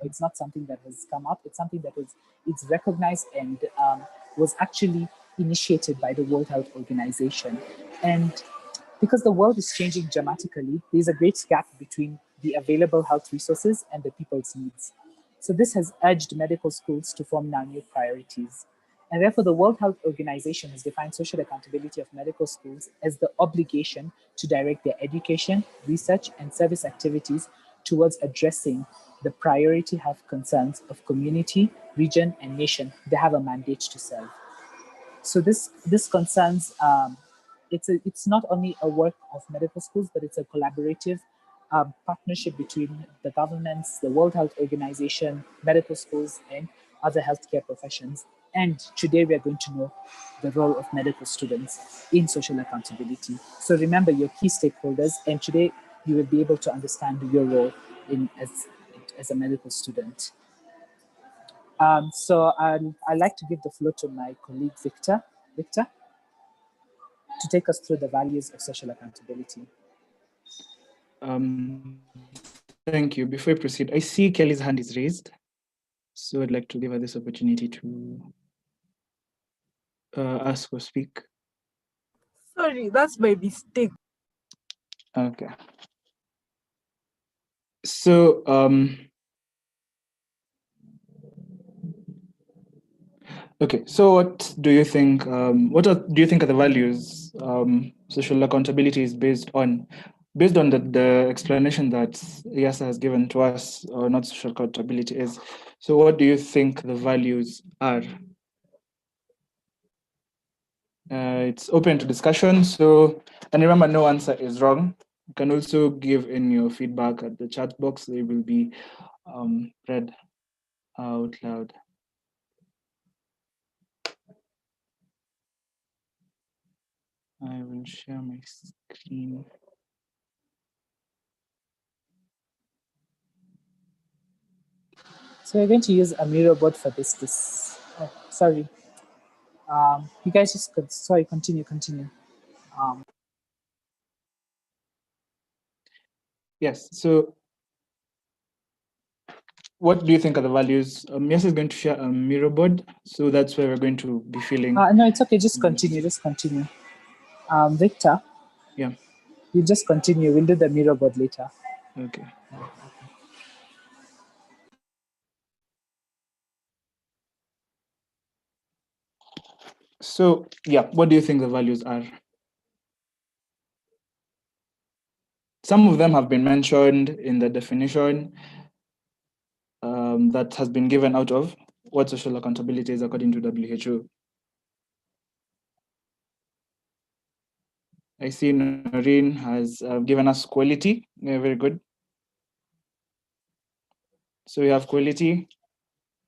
it's not something that has come up. It's something that it's recognized and was actually initiated by the World Health Organization. And because the world is changing dramatically, there's a great gap between the available health resources and the people's needs. So this has urged medical schools to form now new priorities. And therefore, the World Health Organization has defined social accountability of medical schools as the obligation to direct their education, research, and service activities towards addressing the priority health concerns of community, region, and nation they have a mandate to serve. So this concerns it's not only a work of medical schools, but it's a collaborative partnership between the governments, the World Health Organization, medical schools, and other healthcare professions. And today we are going to know the role of medical students in social accountability. So remember your key stakeholders, and today you will be able to understand your role in as a medical student. So I'd like to give the floor to my colleague Victor. Victor, to take us through the values of social accountability. Thank you. Before I proceed, I see Kelly's hand is raised. So I'd like to give her this opportunity to ask or speak. Sorry, that's my mistake. Okay. So okay. So what do you think? Do you think are the values social accountability is based on? Based on the explanation that Yasa has given to us, or not social accountability is. So what do you think the values are? It's open to discussion. So, and remember, no answer is wrong. You can also give in your feedback at the chat box. They will be read out loud. I will share my screen. So we're going to use a mirror board for this. Oh, sorry. You guys just sorry. Continue. Yes. So, what do you think are the values? Yes is going to share a mirror board, so that's where we're going to be feeling. No, it's okay. Just continue. Victor. Yeah. You just continue. We'll do the mirror board later. Okay. So, yeah, what do you think the values are? Some of them have been mentioned in the definition that has been given out of what social accountability is according to WHO. I see Noreen has given us quality. Yeah, very good. So we have quality.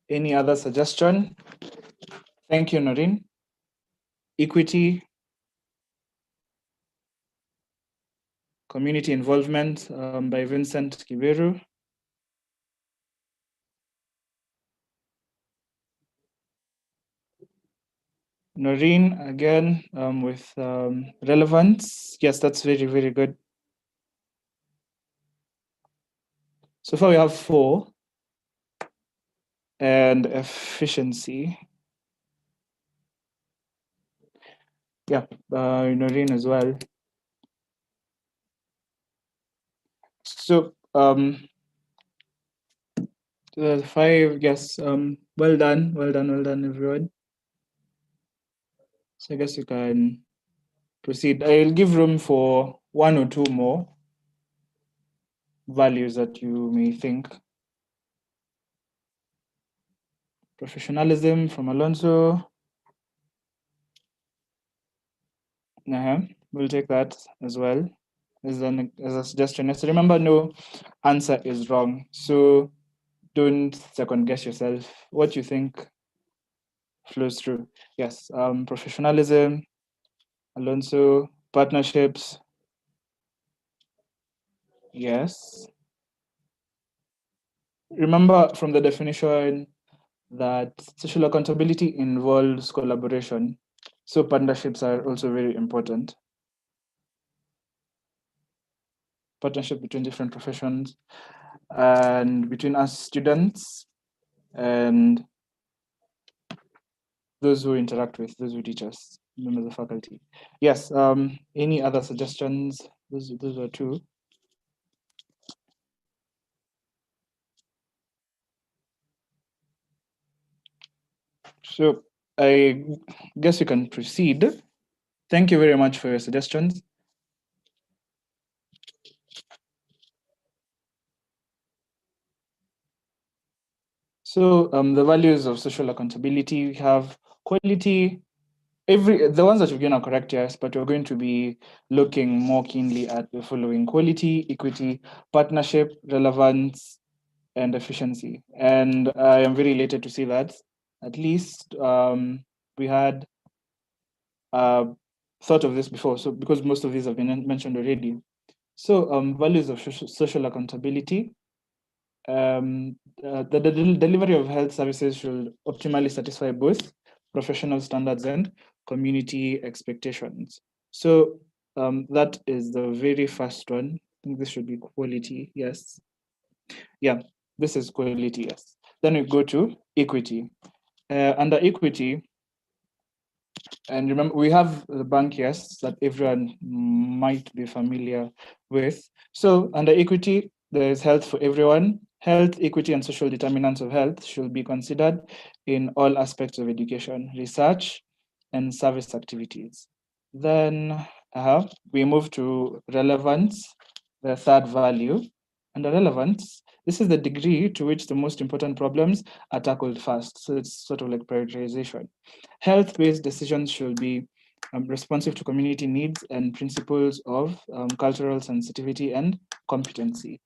Any other suggestion? Thank you, Noreen. Equity. Community involvement by Vincent Kiberu. Noreen, again, with relevance. Yes, that's very, very good. So far we have 4. And efficiency. Yeah, Noreen as well. So 5, yes, well done, everyone. So I guess you can proceed. I'll give room for 1 or 2 more values that you may think. Professionalism from Alonso. We'll take that as well as a suggestion. So remember, no answer is wrong. So don't second guess yourself. What you think flows through. Yes, professionalism, Alonso, partnerships. Yes. Remember from the definition that social accountability involves collaboration. So partnerships are also very important. Partnership between different professions. and between us students and those who interact with, those who teach us, members of faculty. Yes, any other suggestions? Those are two. So I guess we can proceed. Thank you very much for your suggestions. So the values of social accountability, we have quality. The ones that you've given are correct, yes, but we're going to be looking more keenly at the following: quality, equity, partnership, relevance, and efficiency. And I am very elated to see that at least we had thought of this before. So because most of these have been mentioned already. So values of social accountability. The delivery of health services should optimally satisfy both professional standards and community expectations. So that is the very first one. I think this should be quality, yes. Yeah, this is quality, yes. Then we go to equity. Under equity, and remember, we have the bank, yes, that everyone might be familiar with. So under equity, there is health for everyone. Health, equity, and social determinants of health should be considered in all aspects of education, research, and service activities. Then we move to relevance, the third value. Under relevance, this is the degree to which the most important problems are tackled first. So it's sort of like prioritization. Health-based decisions should be responsive to community needs and principles of cultural sensitivity and competency.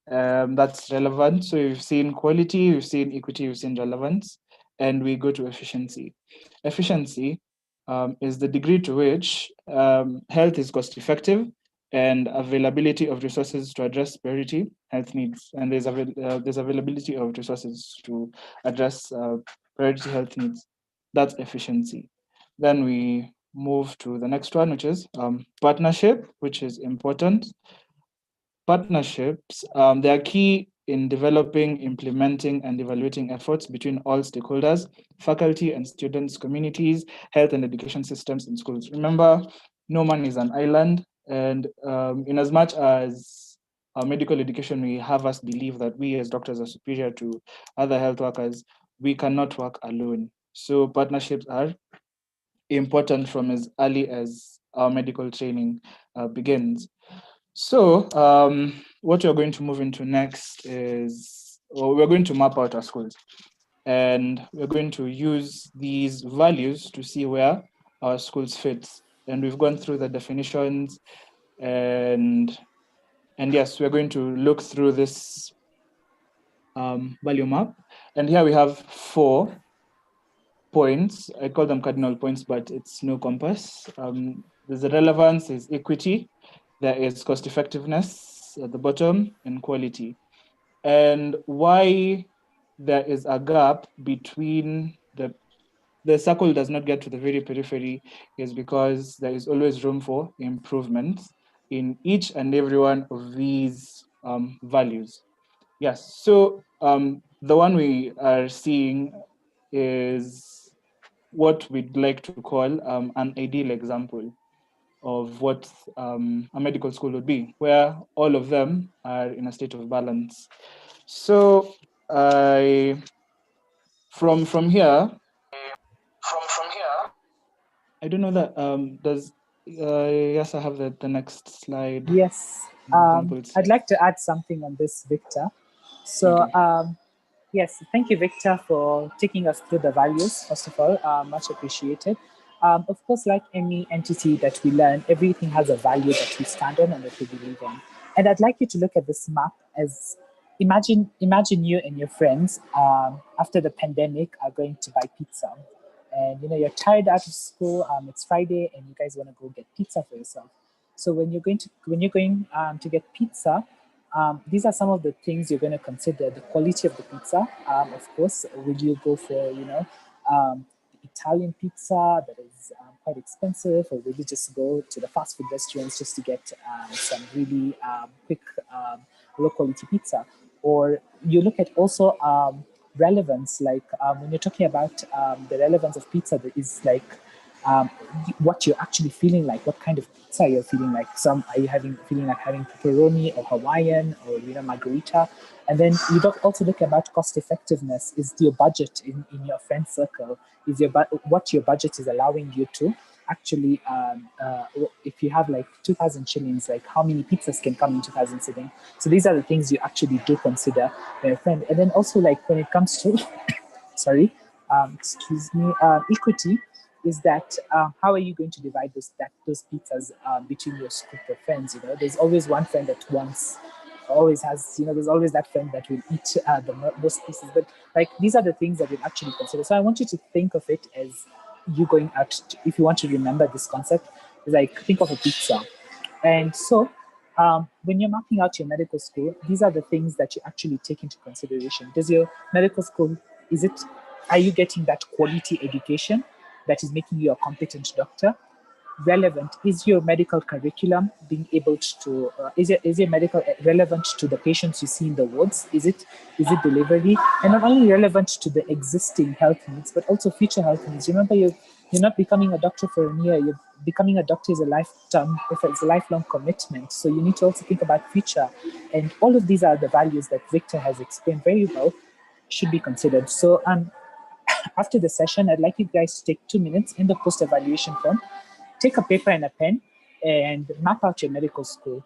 That's relevant. So we've seen quality, we've seen equity, we've seen relevance, and we go to efficiency. Efficiency is the degree to which health is cost effective and availability of resources to address priority health needs. And there's availability of resources to address priority health needs. That's efficiency. Then we move to the next one, which is partnership, which is important. Partnerships, they are key in developing, implementing, and evaluating efforts between all stakeholders, faculty and students, communities, health and education systems in schools. Remember, no man is an island, and in as much as our medical education may have us believe that we as doctors are superior to other health workers, we cannot work alone. So partnerships are important from as early as our medical training begins. So what we're going to move into next is, we're going to map out our schools, and we're going to use these values to see where our schools fit. And we've gone through the definitions, and yes, we're going to look through this value map. And here we have 4 points. I call them cardinal points, but it's no compass. There's the relevance, there's equity, there is cost effectiveness at the bottom, and quality. And why there is a gap between the circle does not get to the very periphery is because there is always room for improvement in each and every one of these values. Yes, so the one we are seeing is what we'd like to call an ideal example of what a medical school would be, where all of them are in a state of balance. So from here, I don't know that yes, I have the next slide. Yes, I'd like to add something on this, Victor. So yes, thank you, Victor, for taking us through the values, first of all, much appreciated. Of course, like any entity that we learn, everything has a value that we stand on and that we believe in. And I'd like you to look at this map as, imagine you and your friends after the pandemic are going to buy pizza. And you're tired out of school, it's Friday, and you guys want to go get pizza for yourself. So when you're going to get pizza, these are some of the things you're going to consider: the quality of the pizza. Of course, will you go for Italian pizza that is quite expensive, or will you just go to the fast food restaurants just to get some really quick low quality pizza. Or you look at also relevance, like when you're talking about the relevance of pizza, that is like um, what you're actually feeling like, what kind of pizza you're feeling like. Some are you feeling like having pepperoni or Hawaiian or margarita, and then you also look about cost effectiveness. Is your budget in your friend circle? Is what your budget is allowing you to actually? If you have like 2,000 shillings, like how many pizzas can come in 2,000 sitting? So these are the things you actually do consider, my friend. And then also like when it comes to sorry, excuse me, equity is that how are you going to divide those pizzas between your group of friends? There's always one friend that always has, there's always that friend that will eat the most pieces. But like these are the things that we'll actually consider. So I want you to think of it as you going out. If you want to remember this concept, like think of a pizza, and so when you're mapping out your medical school, these are the things that you actually take into consideration. Does your medical school, are you getting that quality education that is making you a competent doctor? Relevant, is your medical curriculum being able to, is your medical relevant to the patients you see in the wards? Is it delivery? And not only relevant to the existing health needs, but also future health needs. Remember, you're not becoming a doctor for a year. You're becoming a doctor is a lifelong commitment. So you need to also think about future. And all of these are the values that Victor has explained very well should be considered. So after the session, I'd like you guys to take 2 minutes in the post-evaluation form, take a paper and a pen, and map out your medical school.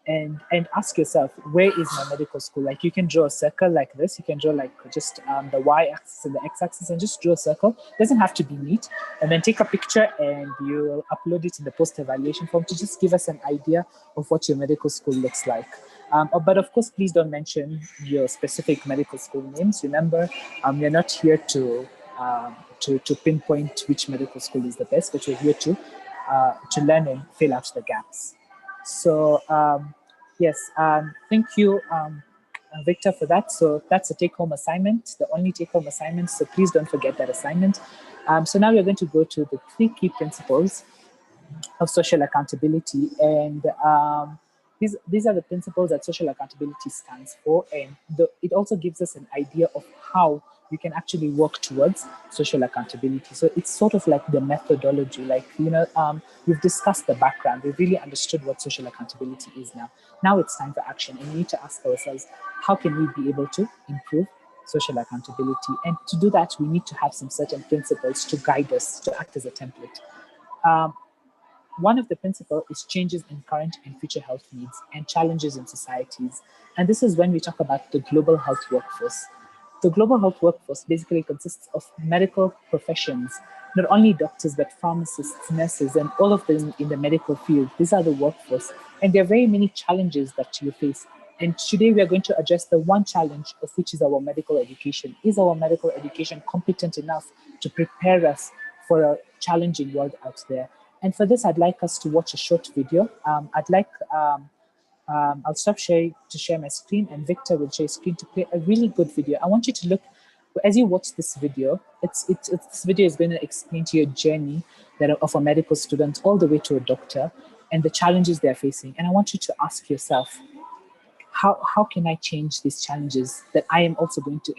And ask yourself, where is my medical school? Like you can draw a circle like this. You can draw like just the y-axis and the x-axis and just draw a circle. It doesn't have to be neat. And then take a picture and you'll upload it in the post-evaluation form to just give us an idea of what your medical school looks like. But of course, please don't mention your specific medical school names. Remember, we're not here to pinpoint which medical school is the best, but we're here to learn and fill out the gaps. So yes, thank you, Victor, for that. So that's a take-home assignment, the only take-home assignment. So please don't forget that assignment. So now we're going to go to the 3 key principles of social accountability, and these are the principles that social accountability stands for, and it also gives us an idea of how you can actually work towards social accountability. So it's sort of like the methodology, like, we've discussed the background, we've really understood what social accountability is now. Now it's time for action, and we need to ask ourselves, how can we be able to improve social accountability? And to do that, we need to have some certain principles to guide us, to act as a template. One of the principles is changes in current and future health needs and challenges in societies. And this is when we talk about the global health workforce. The global health workforce basically consists of medical professions, not only doctors, but pharmacists, nurses, and all of them in the medical field. These are the workforce. And there are very many challenges that you face. And today we are going to address the one challenge, of which is our medical education. Is our medical education competent enough to prepare us for a challenging world out there? And for this, I'd like us to watch a short video. I'll stop sharing to share my screen, and Victor will share his screen to play a really good video. I want you to look, as you watch this video, this video is going to explain to you a journey of a medical student all the way to a doctor and the challenges they're facing. And I want you to ask yourself, how can I change these challenges that I am also going to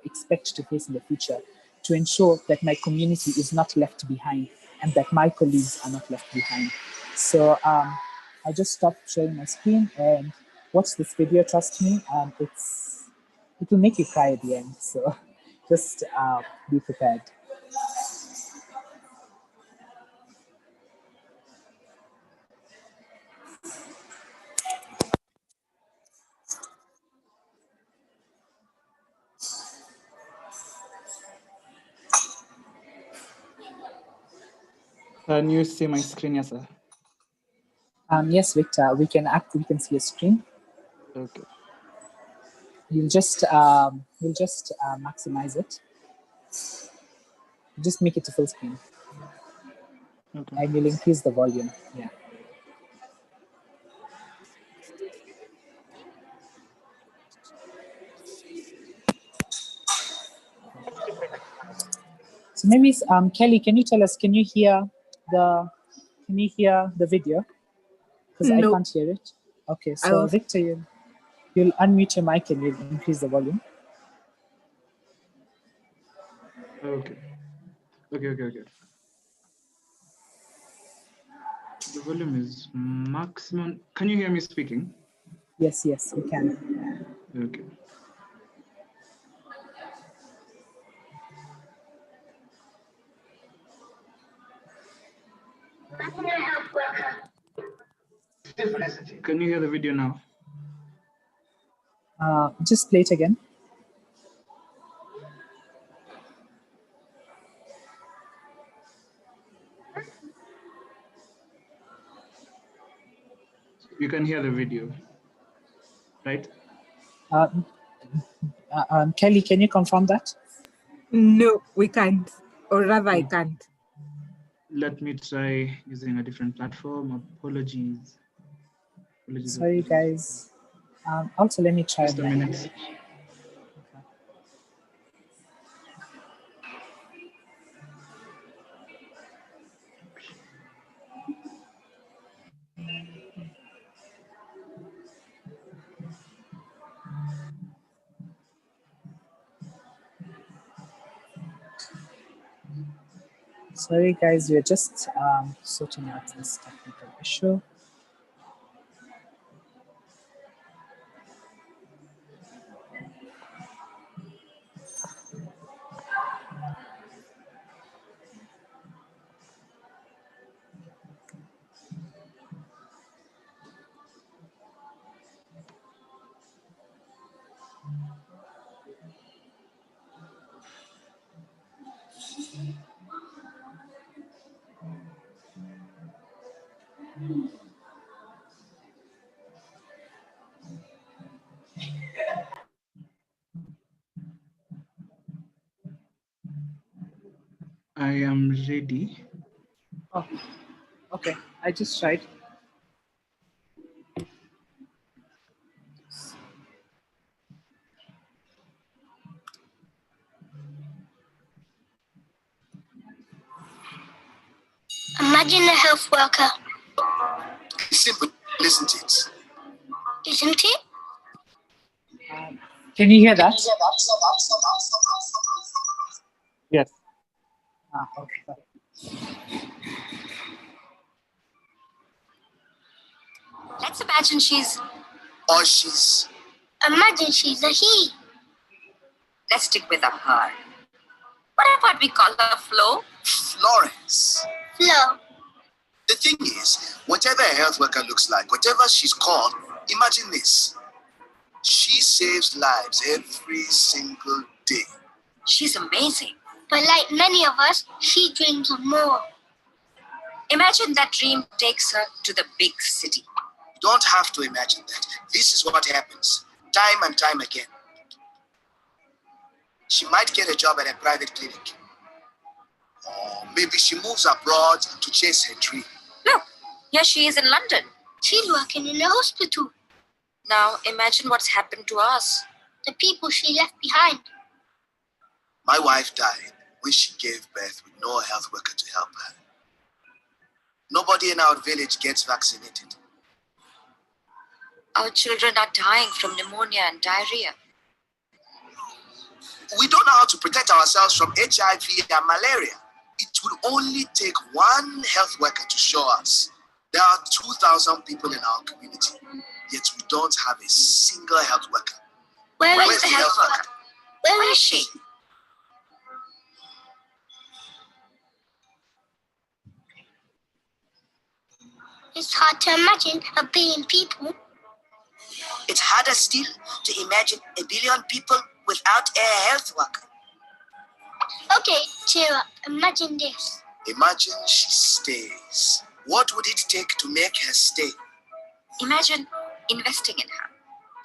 expect to face in the future to ensure that my community is not left behind and that my colleagues are not left behind? So I just stopped sharing my screen and watch this video. Trust me, it will make you cry at the end. So just be prepared. Can you see my screen, yes, sir? Yes, Victor, we can see a screen. Okay. You'll just maximize it. Just make it to full screen. Okay. And you'll increase the volume. Yeah. So maybe Kelly, can you tell us? Can you hear the video? Because I can't hear it. Okay, so Victor, you. You'll unmute your mic and you'll increase the volume. Okay. Okay. The volume is maximum. Can you hear me speaking? Yes, we can. Okay. Can you hear the video now? Just play it again. You can hear the video, right? Kelly, can you confirm that? No, we can't. Or rather, I can't. Let me try using a different platform. Apologies. Sorry, guys. Also, let me try. Just a minute. Sorry, guys, we're just sorting out this technical issue. I am ready. Oh, okay. I just tried. Imagine a health worker. Simple, isn't it? Isn't it? Can you hear that? Yes. Okay. Let's imagine she's... Or she's... Imagine she's a he. Let's stick with a her. What about we call her Flo? Florence. Flo. The thing is, whatever a health worker looks like, whatever she's called, imagine this. She saves lives every single day. She's amazing. But like many of us, she dreams of more. Imagine that dream takes her to the big city. You don't have to imagine that. This is what happens, time and time again. She might get a job at a private clinic. Or maybe she moves abroad to chase her dream. Look, here she is in London. She's working in a hospital. Now imagine what's happened to us. The people she left behind. My wife died when she gave birth with no health worker to help her. Nobody in our village gets vaccinated. Our children are dying from pneumonia and diarrhea. We don't know how to protect ourselves from HIV and malaria. It will only take one health worker to show us. There are 2,000 people in our community, yet we don't have a single health worker. Where's the health worker? Where is she? It's hard to imagine 1 billion people. It's harder still to imagine 1 billion people without a health worker. Okay, cheer up. Imagine this. Imagine she stays. What would it take to make her stay? Imagine investing in her.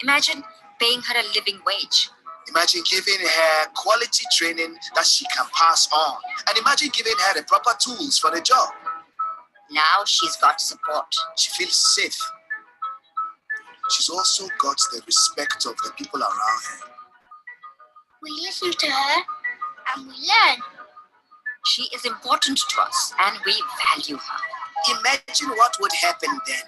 Imagine paying her a living wage. Imagine giving her quality training that she can pass on. And imagine giving her the proper tools for the job. Now she's got support. She feels safe. She's also got the respect of the people around her. We listen to her and we learn. She is important to us and we value her. Imagine what would happen then.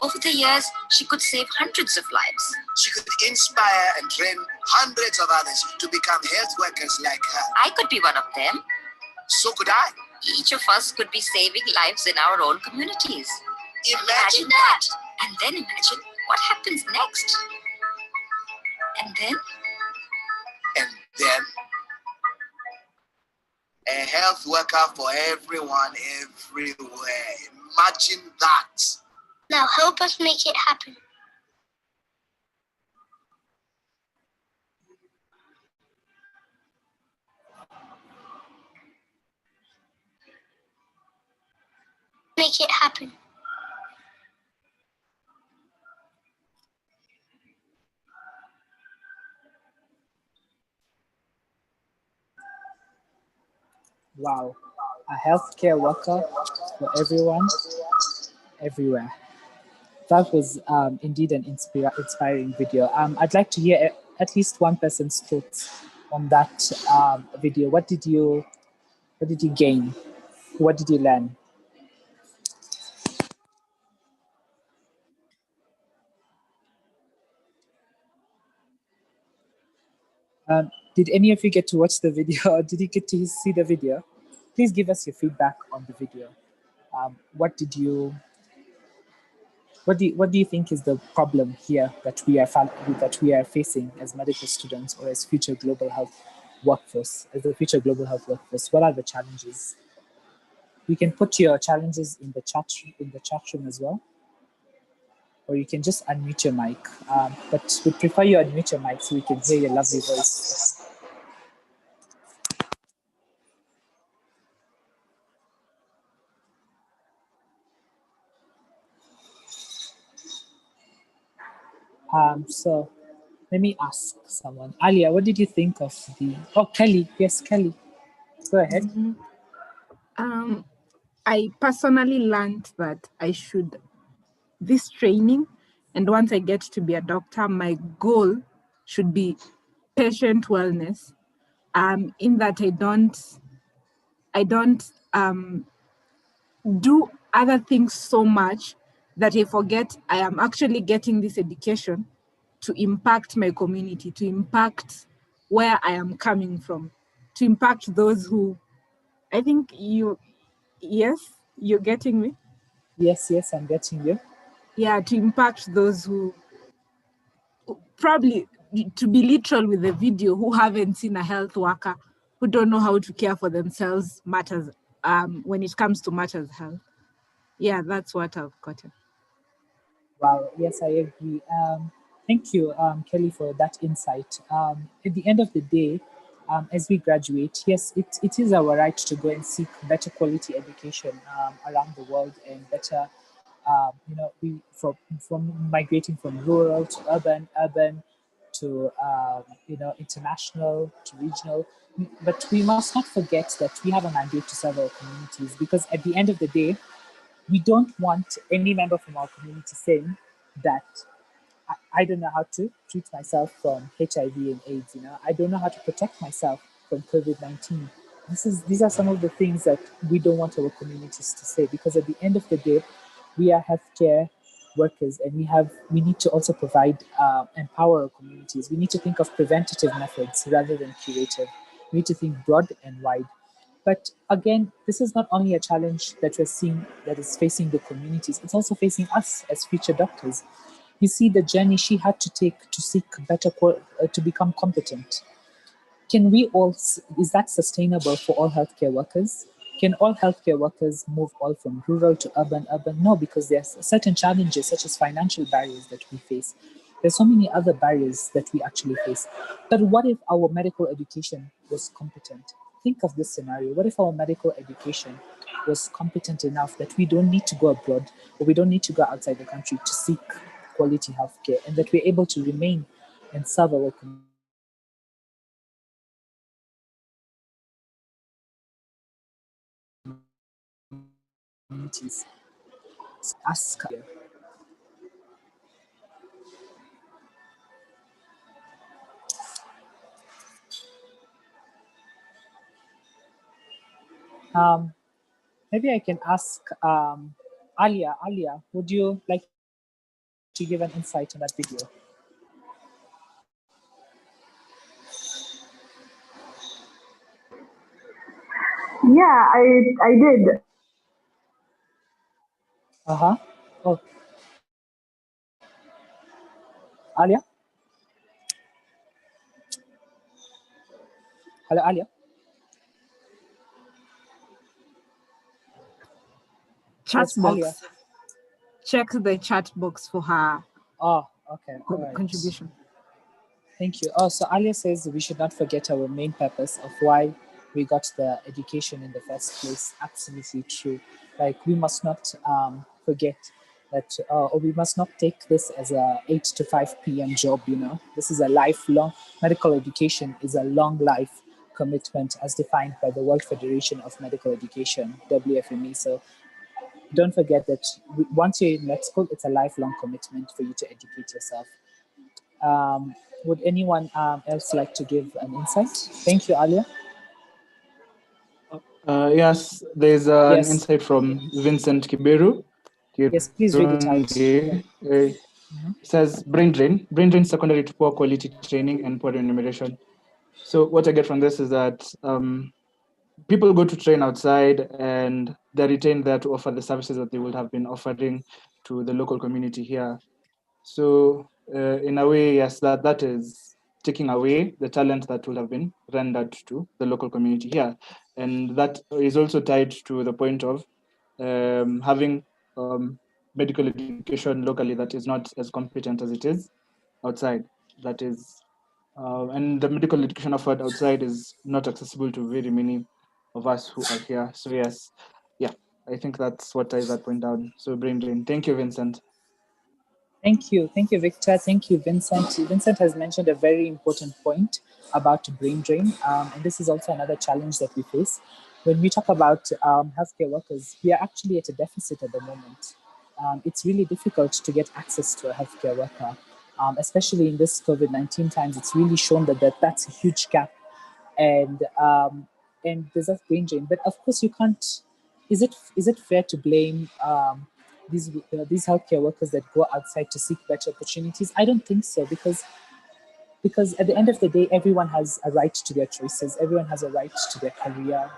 Over the years, she could save hundreds of lives. She could inspire and train hundreds of others to become health workers like her. I could be one of them. So could I. Each of us could be saving lives in our own communities. Imagine that. And then imagine what happens next. And then? And then, a health worker for everyone, everywhere. Imagine that. Now help us make it happen. Make it happen. Wow, a healthcare worker for everyone, everywhere. That was indeed an inspiring video. I'd like to hear at least one person's thoughts on that video. What did you gain? What did you learn? Did any of you get to watch the video, or did you get to see the video? Please give us your feedback on the video. What do you think is the problem here that we are facing as medical students or as future global health workforce? As the future global health workforce, what are the challenges? You can put your challenges in the chat room as well, or you can just unmute your mic. But we prefer you unmute your mic so we can hear your lovely voice. So let me ask someone. Alia, what did you think of Kelly? Yes, Kelly. Go ahead. I personally learned that this training, and once I get to be a doctor, my goal should be patient wellness. In that I don't do other things so much that I forget I am actually getting this education to impact my community, to impact where I am coming from, to impact those who, I think you're getting me? Yes, I'm getting you. Yeah, to impact those who probably, to be literal with the video, who haven't seen a health worker, who don't know how to care for themselves matters when it comes to matters health. Yeah, that's what I've gotten. Wow, yes, I agree. Thank you, Kelly, for that insight. At the end of the day, as we graduate, yes, it is our right to go and seek better quality education around the world and better, we from migrating from rural to urban to international to regional. But we must not forget that we have a mandate to serve our communities, because at the end of the day, we don't want any member from our community saying that I don't know how to treat myself from HIV and AIDS. I don't know how to protect myself from COVID-19. These are some of the things that we don't want our communities to say, because at the end of the day, we are healthcare workers, and we need to also provide empower our communities. We need to think of preventative methods rather than curative. We need to think broad and wide. But again, this is not only a challenge that we're seeing that is facing the communities, it's also facing us as future doctors. You see the journey she had to take to seek to become competent. Can we all, is that sustainable for all healthcare workers? Can all healthcare workers move all from rural to urban? No, because there's certain challenges such as financial barriers that we face. There's so many other barriers that we actually face. But what if our medical education was competent? Think of this scenario. What if our medical education was competent enough that we don't need to go abroad, or we don't need to go outside the country to seek quality healthcare, and that we're able to remain and serve our communities? Ask her. Maybe I can ask Alia. Alia, would you like to give an insight on that video? Yeah, I did. Uh-huh. Oh. Alia? Hello, Alia? Chat Yes, Alia. box. Check the chat box for her Oh, okay. All right. contribution. Thank you. Oh, so Alia says we should not forget our main purpose of why we got the education in the first place. Absolutely true. Like we must not forget that, or we must not take this as a 8 to 5 p.m. job. You know, this is a lifelong. Medical education is a long life commitment as defined by the World Federation of Medical Education, WFME. So don't forget that once you're in med school, it's a lifelong commitment for you to educate yourself. Would anyone else like to give an insight? Thank you, Alia. Yes, there's an Yes. insight from Vincent Kiberu. Yes, please read it out. It says brain drain secondary to poor quality training and poor remuneration. So what I get from this is that people go to train outside and they're retained there to offer the services that they would have been offering to the local community here. So in a way, yes, that is taking away the talent that would have been rendered to the local community here. And that is also tied to the point of having medical education locally that is not as competent as it is outside. That is, and the medical education offered outside is not accessible to very many of us who are here. So yes, yeah, I think that's what ties that point down. So brain drain. Thank you, Vincent. Thank you, Victor. Thank you, Vincent. Vincent has mentioned a very important point about brain drain, and this is also another challenge that we face. When we talk about healthcare workers, we are actually at a deficit at the moment. It's really difficult to get access to a healthcare worker, especially in this COVID-19 times. It's really shown that's a huge gap, and there's a brain drain. But of course, you can't. Is it fair to blame these healthcare workers that go outside to seek better opportunities? I don't think so, because at the end of the day, everyone has a right to their choices. Everyone has a right to their career.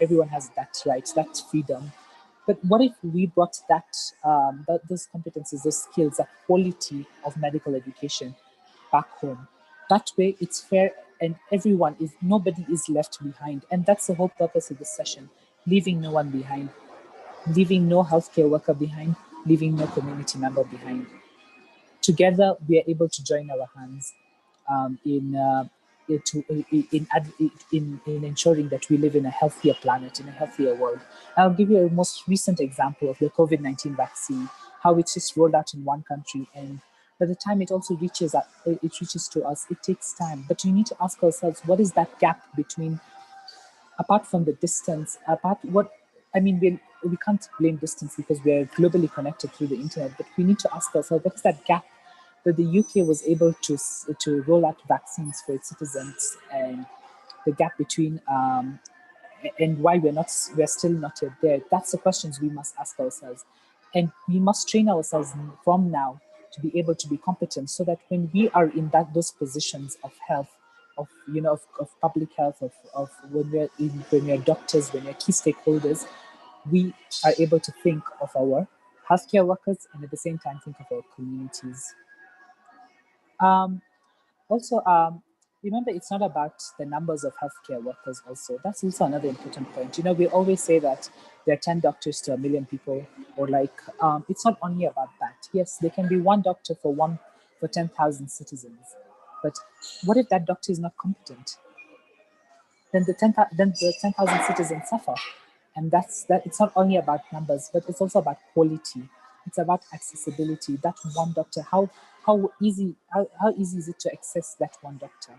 Everyone has that right, that freedom. But what if we brought those competencies, those skills, that quality of medical education back home? That way, it's fair, and nobody is left behind. And that's the whole purpose of this session: leaving no one behind, leaving no healthcare worker behind, leaving no community member behind. Together, we are able to join our hands in ensuring that we live in a healthier planet, in a healthier world. I'll give you a most recent example of the COVID-19 vaccine, how it's just rolled out in one country, and by the time it also reaches to us, it takes time. But we need to ask ourselves, what is that gap between, apart from the distance, we can't blame distance because we're globally connected through the internet, but we need to ask ourselves, what is that gap that the UK was able to roll out vaccines for its citizens, and the gap between and why we're still not yet there? That's the questions we must ask ourselves, and we must train ourselves from now to be able to be competent, so that when we are in those positions of health, of public health, of when we're doctors, when we're key stakeholders, we are able to think of our healthcare workers and at the same time think of our communities. Also, remember, it's not about the numbers of healthcare workers also. That's also another important point. We always say that there are 10 doctors to a million people, or it's not only about that. Yes, there can be one doctor for 10,000 citizens. But what if that doctor is not competent? Then the 10,000 citizens suffer. And that's that. It's not only about numbers, but it's also about quality. It's about accessibility. That one doctor, how easy is it to access that one doctor?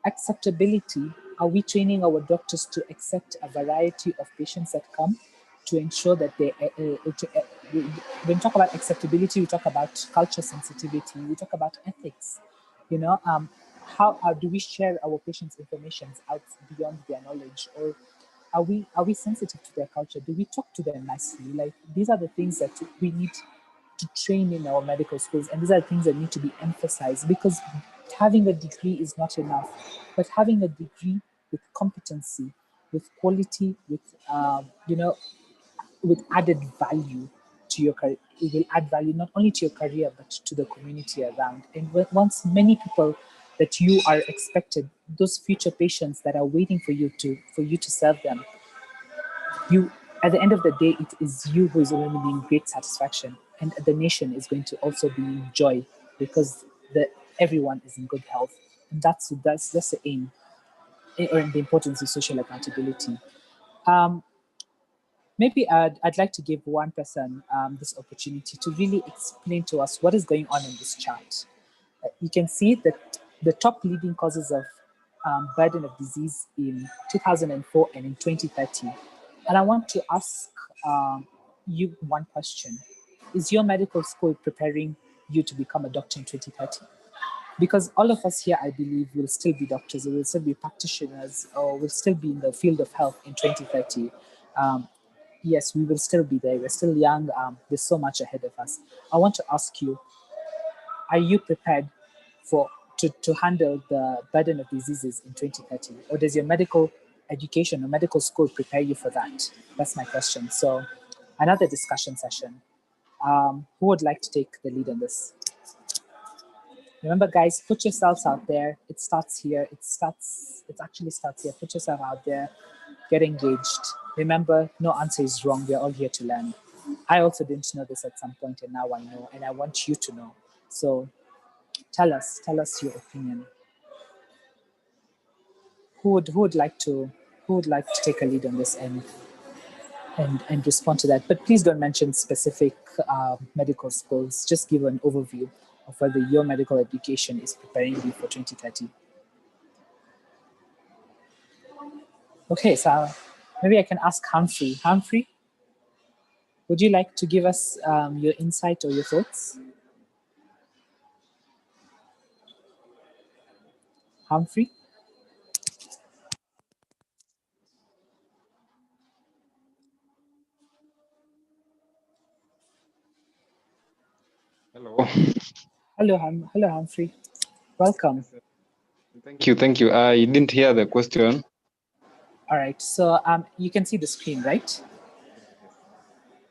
Acceptability. Are we training our doctors to accept a variety of patients that come, to ensure that when we talk about acceptability, we talk about culture sensitivity, we talk about ethics. How do we share our patients' information out beyond their knowledge, or are we sensitive to their culture? Do we talk to them nicely? Like, these are the things that we need to train in our medical schools, and these are things that need to be emphasized, because having a degree is not enough, but having a degree with competency, with quality, with with added value to your career, it will add value not only to your career but to the community around. And once many people that you are expected, those future patients that are waiting for you to serve them, you, at the end of the day, it is you who is going to be in great satisfaction, and the nation is going to also be in joy, because everyone is in good health, and that's the aim, or the importance of social accountability. Maybe I'd like to give one person this opportunity to really explain to us what is going on in this chart. You can see that the top leading causes of burden of disease in 2004 and in 2030. And I want to ask you one question. Is your medical school preparing you to become a doctor in 2030? Because all of us here, I believe, will still be doctors, or will still be practitioners, or will still be in the field of health in 2030. Yes, we will still be there. We're still young. There's so much ahead of us. I want to ask you, are you prepared to handle the burden of diseases in 2030? Or does your medical education or medical school prepare you for that? That's my question. So another discussion session. Who would like to take the lead on this? Remember, guys, put yourselves out there. It starts here. It actually starts here. Put yourself out there. Get engaged. Remember, no answer is wrong. We're all here to learn. I also didn't know this at some point, and now I know, and I want you to know. So tell us your opinion. Who would like to take a lead on this and respond to that? But please don't mention specific medical schools. Just give an overview of whether your medical education is preparing you for 2030. Okay, so maybe I can ask Humphrey. Humphrey, would you like to give us your insight or your thoughts? Humphrey? Hello. Hello, Humphrey. Welcome. Thank you. I didn't hear the question. All right, so you can see the screen, right?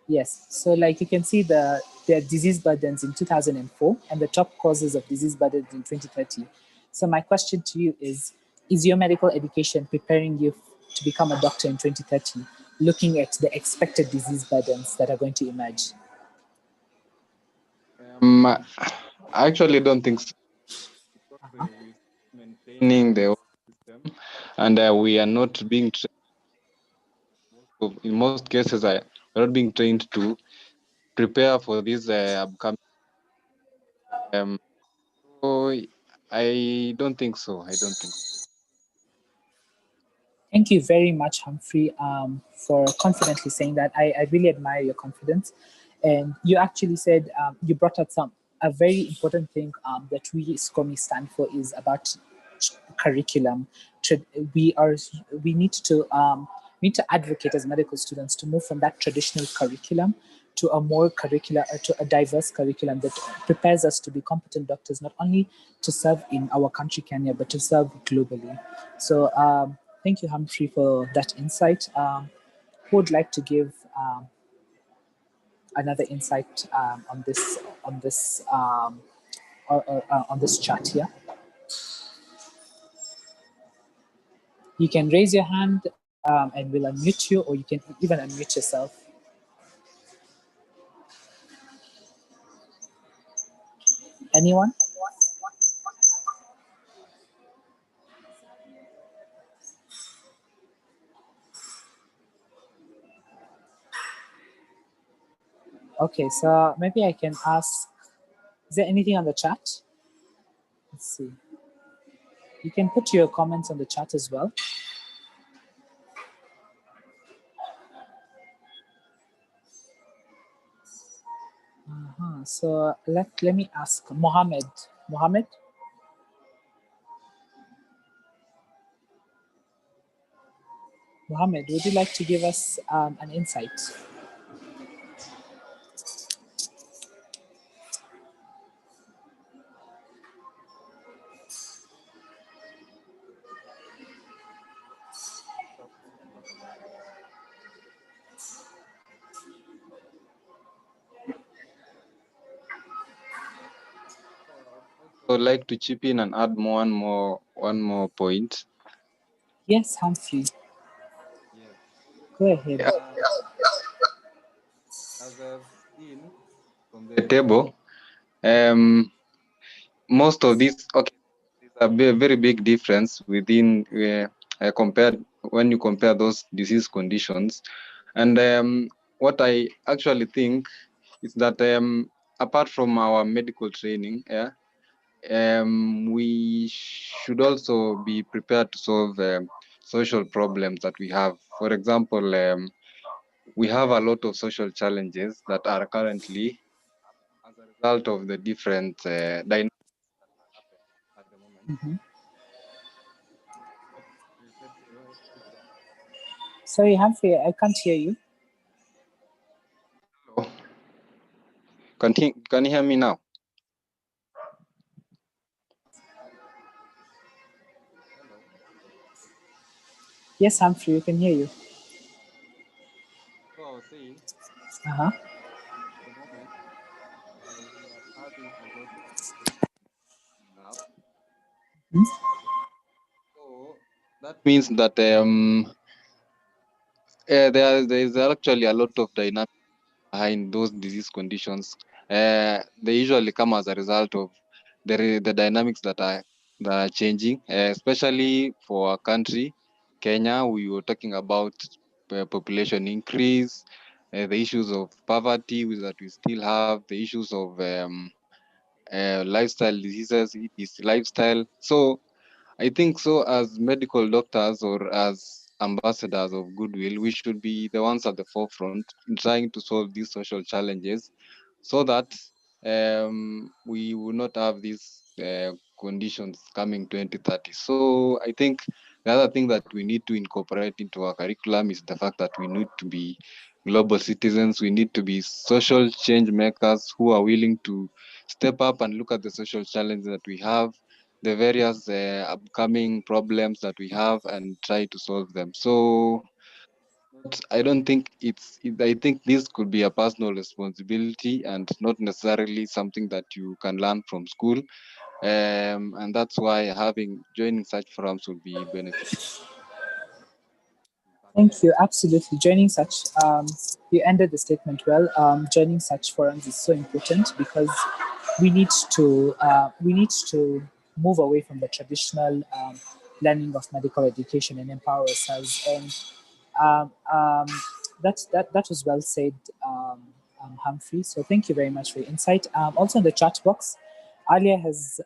Yes, so like you can see the disease burdens in 2004 and the top causes of disease burdens in 2030. So my question to you is your medical education preparing you to become a doctor in 2030, looking at the expected disease burdens that are going to emerge? I actually don't think so. Because we're maintaining the old system, and we are not being trained. In most cases, we're not being trained to prepare for this upcoming. So I don't think so. Thank you very much, Humphrey, for confidently saying that. I really admire your confidence. And you actually said, you brought up a very important thing that we SCOME stand for is about curriculum. We need to advocate as medical students to move from that traditional curriculum to a more to a diverse curriculum that prepares us to be competent doctors, not only to serve in our country, Kenya, but to serve globally. So thank you, Humphrey, for that insight. Who would like to give another insight on this chat here? You can raise your hand and we'll unmute you, or you can even unmute yourself. Anyone? Okay, so maybe I can ask, is there anything on the chat? Let's see. You can put your comments on the chat as well. So let me ask Mohammed. Mohammed? Mohammed, would you like to give us an insight? would like to chip in and add one more point. Yes, Humphrey. Yes. Go ahead. As I've seen from the table, most of these, okay, there's a very big difference within compared when you compare those disease conditions. And what I actually think is that apart from our medical training, we should also be prepared to solve social problems that we have. For example, we have a lot of social challenges that are currently as a result of the different dynamics that are happening at the moment. Mm-hmm. You said, please go ahead. Sorry, Humphrey, I can't hear you. Hello. Can you hear me now? Hello. Yes, Humphrey, we can hear you. So I was saying, Uh-huh. at the moment, we are having a lot of social coming up. Mm-hmm. So that means that there is actually a lot of dynamics behind those disease conditions. They usually come as a result of the dynamics that are changing, especially for our country, Kenya. We were talking about population increase, the issues of poverty that we still have, the issues of lifestyle diseases, it is lifestyle. So I think so, as medical doctors or as ambassadors of goodwill, we should be the ones at the forefront in trying to solve these social challenges so that we will not have these conditions coming 2030. So I think the other thing that we need to incorporate into our curriculum is the fact that we need to be global citizens. We need to be social change makers who are willing to step up and look at the social challenges that we have, the various upcoming problems that we have, and try to solve them. So I don't think I think this could be a personal responsibility and not necessarily something that you can learn from school. And that's why joining such forums will be beneficial. Thank you. Absolutely. Joining such, you ended the statement well. Joining such forums is so important because we need to move away from the traditional learning of medical education and empower ourselves. And that was well said, Humphrey. So thank you very much for your insight. Also in the chat box, Alia has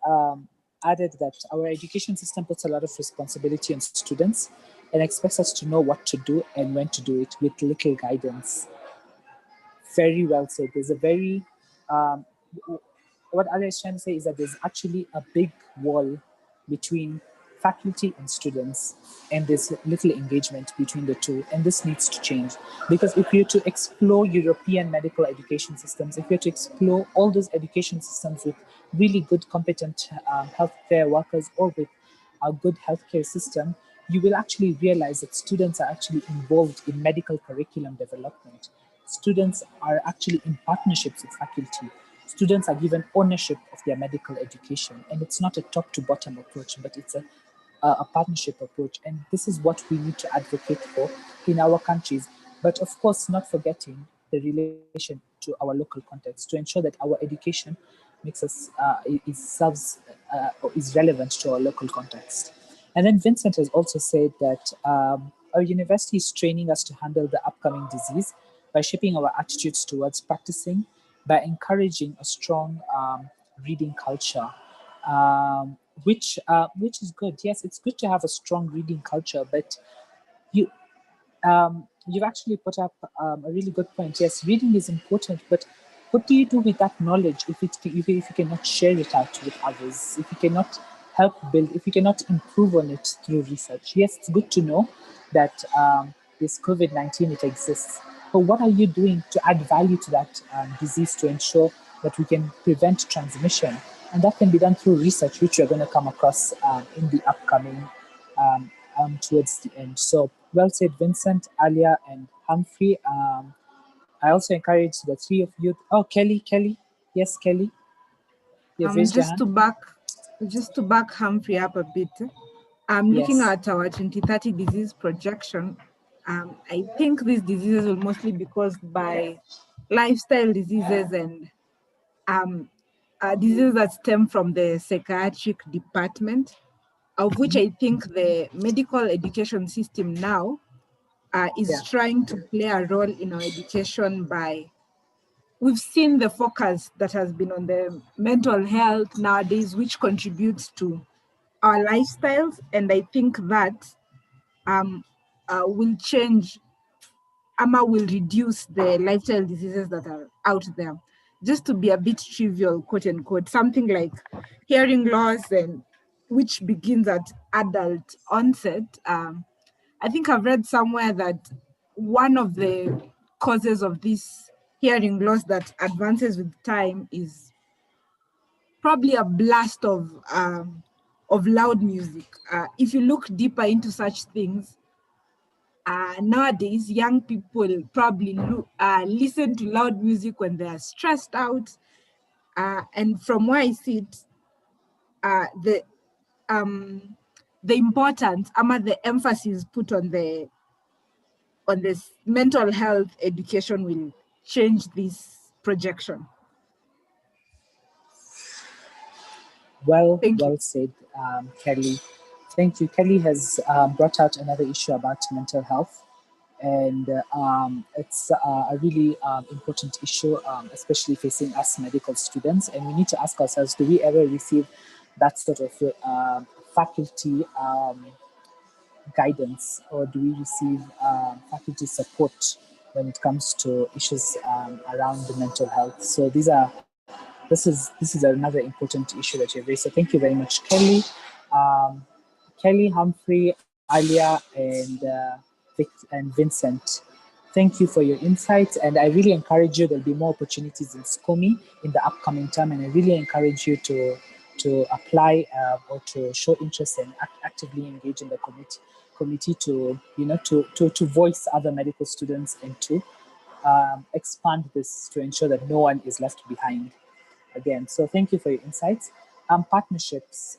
added that our education system puts a lot of responsibility on students and expects us to know what to do and when to do it with little guidance. Very well said. There's a very what Alia is trying to say is that there's actually a big wall between faculty and students, and there's little engagement between the two, and this needs to change. Because if you're to explore European medical education systems, if you're to explore all those education systems with really good, competent healthcare workers or with a good healthcare system, you will actually realize that students are actually involved in medical curriculum development. Students are actually in partnerships with faculty. Students are given ownership of their medical education, and it's not a top to bottom approach, but it's a partnership approach. And this is what we need to advocate for in our countries. But of course, not forgetting the relation to our local context to ensure that our education makes us is relevant to our local context. And then Vincent has also said that our university is training us to handle the upcoming disease by shaping our attitudes towards practicing, by encouraging a strong reading culture, which is good. Yes, it's good to have a strong reading culture, but you you've actually put up a really good point. Yes, reading is important, but what do you do with that knowledge if you cannot share it out with others, if you cannot help build, if you cannot improve on it through research? Yes, it's good to know that this COVID-19, it exists, but what are you doing to add value to that disease to ensure that we can prevent transmission? And that can be done through research, which we're going to come across in the upcoming towards the end. So well said, Vincent, Alia, and Humphrey. I also encourage the three of you. Oh, Kelly. Yes, Kelly. You've raised your Just hand. to back Just to back Humphrey up a bit, looking at our 2030 disease projection, I think these diseases will mostly be caused by lifestyle diseases and diseases that stem from the psychiatric department, of which I think the medical education system now is trying to play a role in our education by, we've seen the focus that has been on the mental health nowadays, which contributes to our lifestyles. And I think that will change, will reduce the lifestyle diseases that are out there. Just to be a bit trivial, quote unquote, something like hearing loss, and which begins at adult onset. I think I've read somewhere that one of the causes of this hearing loss that advances with time is probably a blast of loud music. If you look deeper into such things, nowadays young people probably listen to loud music when they are stressed out, and from where I sit, the importance, the emphasis put on this mental health education will change this projection. Well said, Kelly. Thank you. Kelly has brought out another issue about mental health, and it's a really important issue, especially facing us medical students. And we need to ask ourselves, do we ever receive that sort of faculty guidance, or do we receive faculty support when it comes to issues around the mental health? So this is another important issue that you've raised. So thank you very much, Kelly. Kelly, Humphrey, Alia, and Vincent. Thank you for your insights, and I really encourage you. There'll be more opportunities in SCOME in the upcoming term, and I really encourage you to apply or to show interest and actively engage in the committee to to voice other medical students and to expand this to ensure that no one is left behind. Again, so thank you for your insights. Partnerships.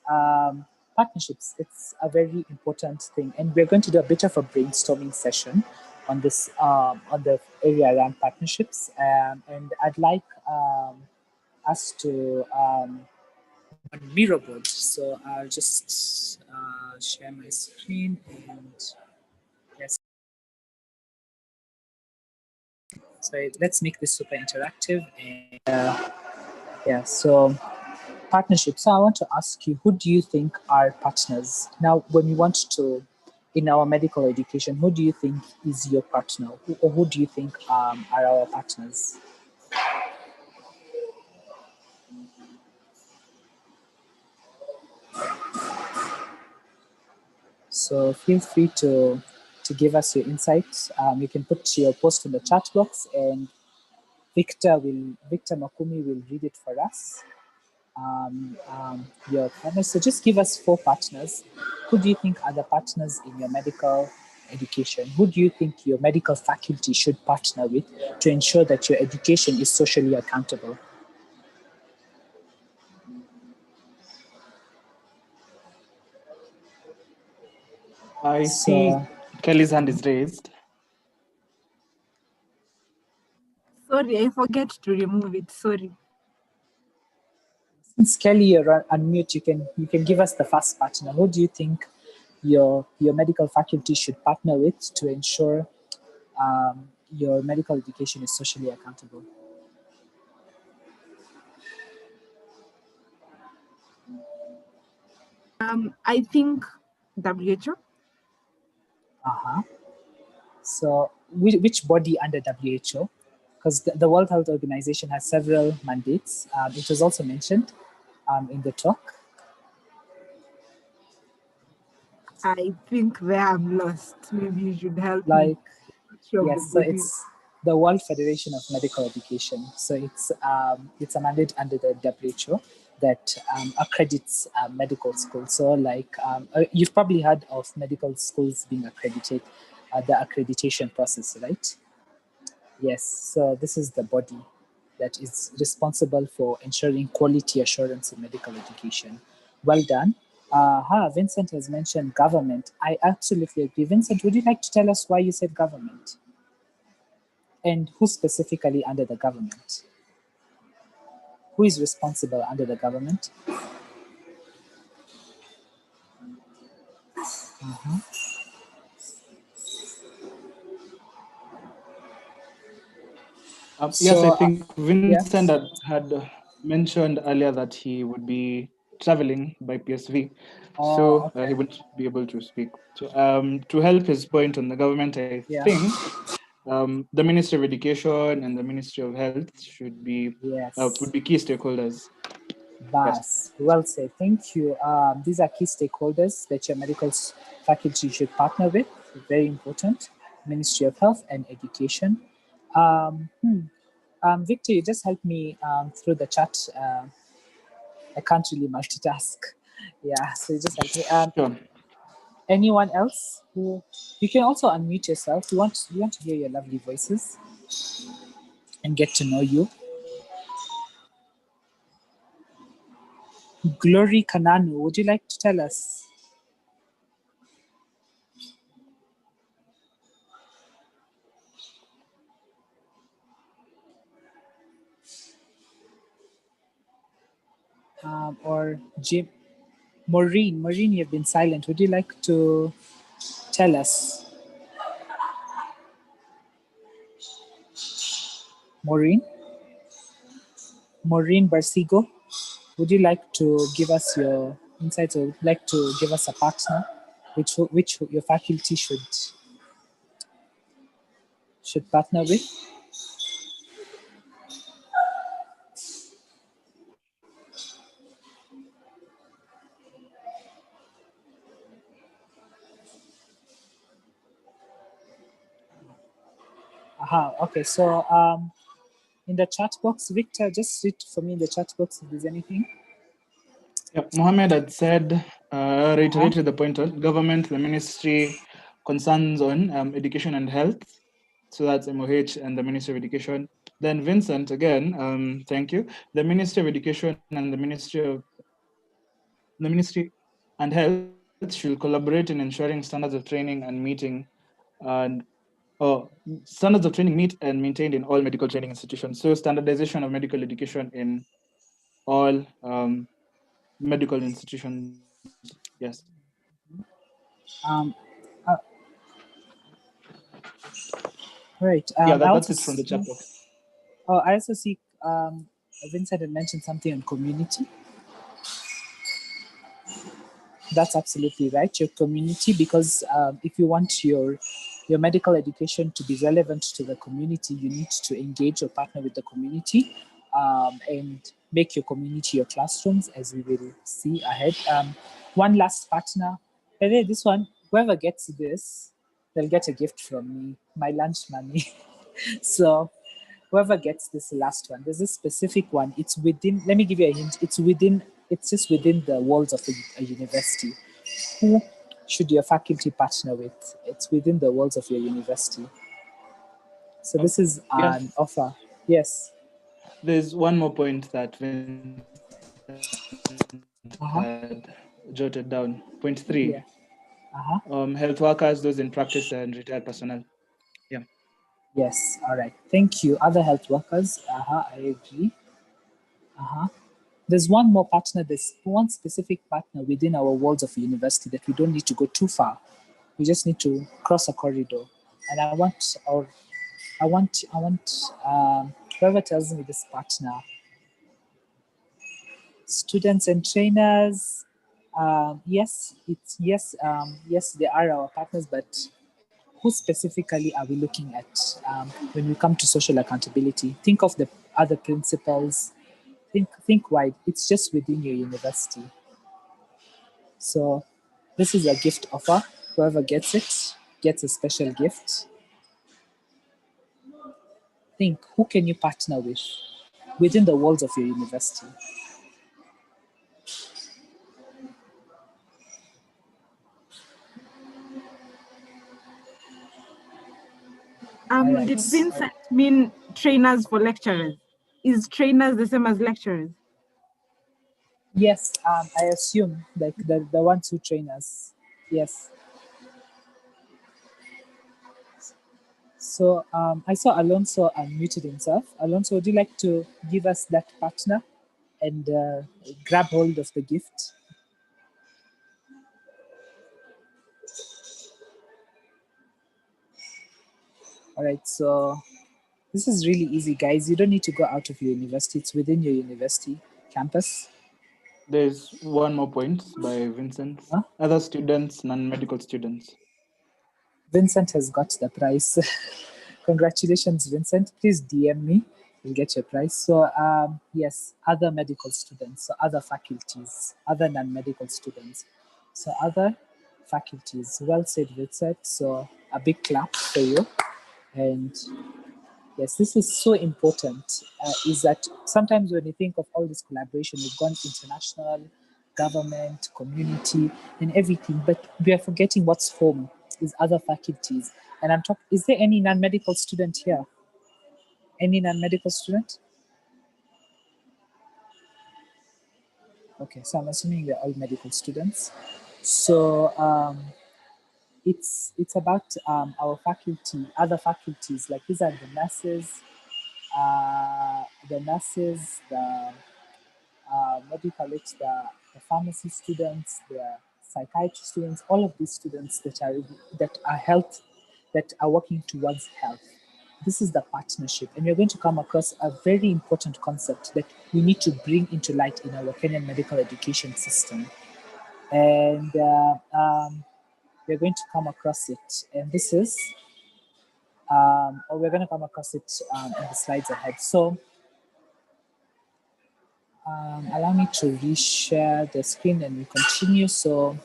Partnerships, it's a very important thing, and we're going to do a bit of a brainstorming session on this on the area around partnerships, and I'd like us to on Miro board. So I'll just share my screen, and yes, so let's make this super interactive. And yeah, so partnership. So I want to ask you, who do you think are partners? Now, when we want to, in our medical education, who do you think is your partner? Who do you think are our partners? So feel free to give us your insights. You can put your post in the chat box, and Victor Makumi will read it for us. Your partners. So just give us 4 partners. Who do you think are the partners in your medical education? Who do you think your medical faculty should partner with to ensure that your education is socially accountable? I see Kelly's hand is raised. Sorry, I forget to remove it. Sorry. Since Kelly, you're unmute, you can give us the first partner. Who do you think your medical faculty should partner with to ensure your medical education is socially accountable? I think WHO. So which body under WHO? Because the World Health Organization has several mandates. It was also mentioned in the talk. I think there I'm lost. Maybe you should help me. Yes, so it's the World Federation of Medical Education. So it's a mandate under the WHO that accredits medical schools. So you've probably heard of medical schools being accredited, the accreditation process, right? Yes, so this is the body that is responsible for ensuring quality assurance in medical education. Well done. Vincent has mentioned government. I absolutely agree. Vincent, would you like to tell us why you said government? And who specifically under the government? Who is responsible under the government? Yes, I So, think Vincent yes. had mentioned earlier that he would be traveling by PSV, Oh, so okay. he wouldn't be able to speak. So, to help his point on the government, I Yeah. think the Ministry of Education and the Ministry of Health should be Yes. would be key stakeholders. Yes. Bas, well said. Thank you. These are key stakeholders that your medical faculty should partner with. Very important. Ministry of Health and Education. Victor, you just helped me through the chat. I can't really multitask. Yeah, so you just helped me. Sure. Anyone else who you can also unmute yourself. We want to hear your lovely voices and get to know you. Glory Kananu, would you like to tell us? Or Jim, Maureen, you've been silent. Would you like to tell us? Maureen Barsigo, would you like to give us your insights, or would like to give us a partner which your faculty should partner with? Okay, so in the chat box, Victor, just read for me in the chat box if there's anything. Yeah, Mohammed had said, reiterated the point on government, the ministry concerns on education and health. So that's MOH and the Ministry of Education. Then Vincent, again, thank you. The Ministry of Education and the Ministry and Health should collaborate in ensuring standards of training and meeting and standards of training meet and maintained in all medical training institutions. So standardization of medical education in all medical institutions. Yes. Um, uh, right. Yeah, I that's also it from the chat box. I also see Vincent had mentioned something on community. That's absolutely right. Your community, because if you want your medical education to be relevant to the community, you need to engage or partner with the community and make your community your classrooms, as we will see ahead. One last partner. This one, whoever gets this, they'll get a gift from me, my lunch money. So whoever gets this last one, there's a specific one. It's within, let me give you a hint. It's just within the walls of a university. Who should your faculty partner with? It's within the walls of your university. So this is an offer. Yes. There's one more point that Vincent had jotted down. Point 3. Yeah. Health workers, those in practice, and retired personnel. Yeah. Yes. All right. Thank you. Other health workers. I agree. There's one more partner. There's one specific partner within our walls of a university that we don't need to go too far. We just need to cross a corridor. And I want whoever tells me this partner, students and trainers. Yes, they are our partners, but who specifically are we looking at when we come to social accountability? Think of the other principles. Think wide. It's just within your university. So this is a gift offer. Whoever gets it gets a special gift. Think, who can you partner with within the walls of your university? Right. Did Vincent mean trainers for lecturers? Is trainers the same as lecturers? Yes, I assume like the ones who train us. Yes. So I saw Alonso unmuted himself. Alonso, would you like to give us that partner and grab hold of the gift? All right, so this is really easy, guys. You don't need to go out of your university. It's within your university campus. There's one more point by Vincent. Huh? Other students, non-medical students. Vincent has got the prize. Congratulations, Vincent. Please DM me. You'll get your prize. So yes, other medical students, so other faculties, other non-medical students. So other faculties. Well said, Vincent. So a big clap for you. And yes, this is so important, is that sometimes when you think of all this collaboration, we've gone international, government, community, and everything, but we are forgetting what's home is other faculties. And I'm talking, is there any non-medical student here? Any non-medical student? Okay, so I'm assuming we're all medical students. So it's about our faculty, other faculties, like these are the nurses, what do you call it, the pharmacy students, the psychiatry students, all of these students that are health, that are working towards health. This is the partnership, and we're going to come across a very important concept that we need to bring into light in our Kenyan medical education system. And we're going to come across it, and this is, or we're going to come across it in the slides ahead. So allow me to reshare the screen and we continue so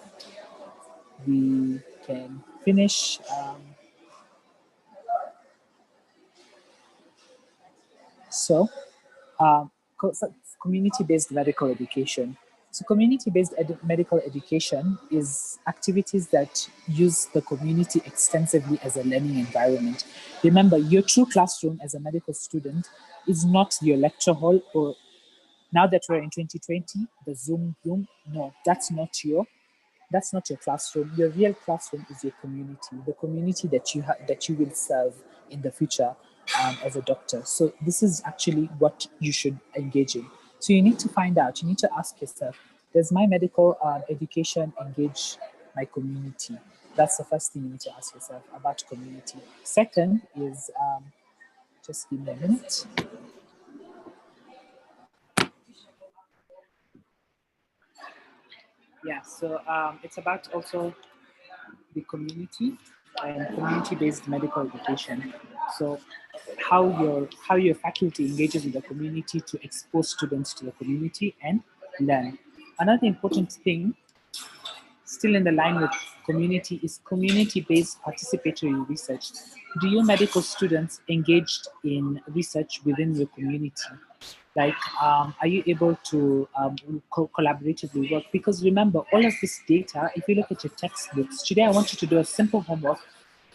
we can finish. So community-based medical education. So community-based medical education is activities that use the community extensively as a learning environment. Remember, your true classroom as a medical student is not your lecture hall, or now that we're in 2020, the Zoom room. No, that's not your classroom. Your real classroom is your community, the community that you will serve in the future as a doctor. So this is actually what you should engage in. So you need to find out. You need to ask yourself: does my medical education engage my community? That's the first thing you need to ask yourself about community. Second is just give me a minute. Yeah, so it's about also the community and community-based medical education. So how your faculty engages with the community to expose students to the community and learn. Another important thing, still in the line with community, is community-based participatory research. Do your medical students engaged in research within your community? Like, are you able to collaboratively work? Because remember, all of this data, if you look at your textbooks, today I want you to do a simple homework.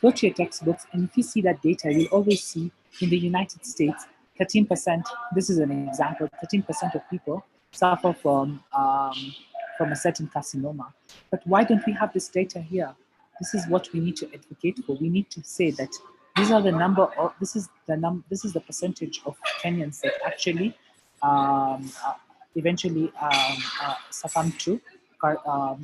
Go to your textbooks, and if you see that data, you'll always see in the United States, 13%, this is an example, 13% of people suffer from a certain carcinoma. But why don't we have this data here? This is what we need to advocate for. We need to say that these are the number of, this is the percentage of Kenyans that actually eventually succumb to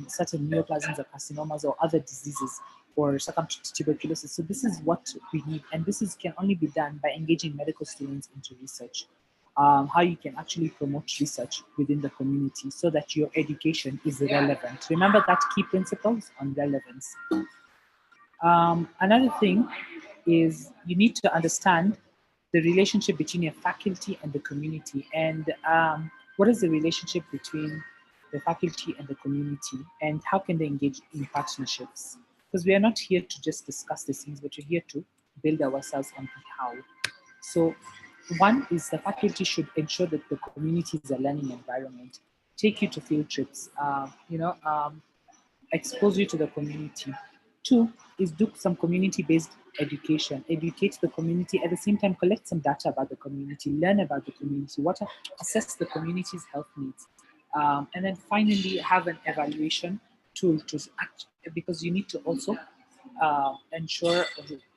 certain neoplasms or carcinomas or other diseases, or succumb to tuberculosis. So this is what we need, and can only be done by engaging medical students into research. How you can actually promote research within the community so that your education is relevant. Remember that key principles on relevance. Another thing is you need to understand the relationship between your faculty and the community, and what is the relationship between the faculty and the community, and how can they engage in partnerships? Because we are not here to just discuss these things, but we're here to build ourselves on the how. So one is the faculty should ensure that the community is a learning environment, take you to field trips, expose you to the community. Two is do some community-based education, educate the community, at the same time collect some data about the community, learn about the community, assess the community's health needs. And then finally have an evaluation tool to act, because you need to also ensure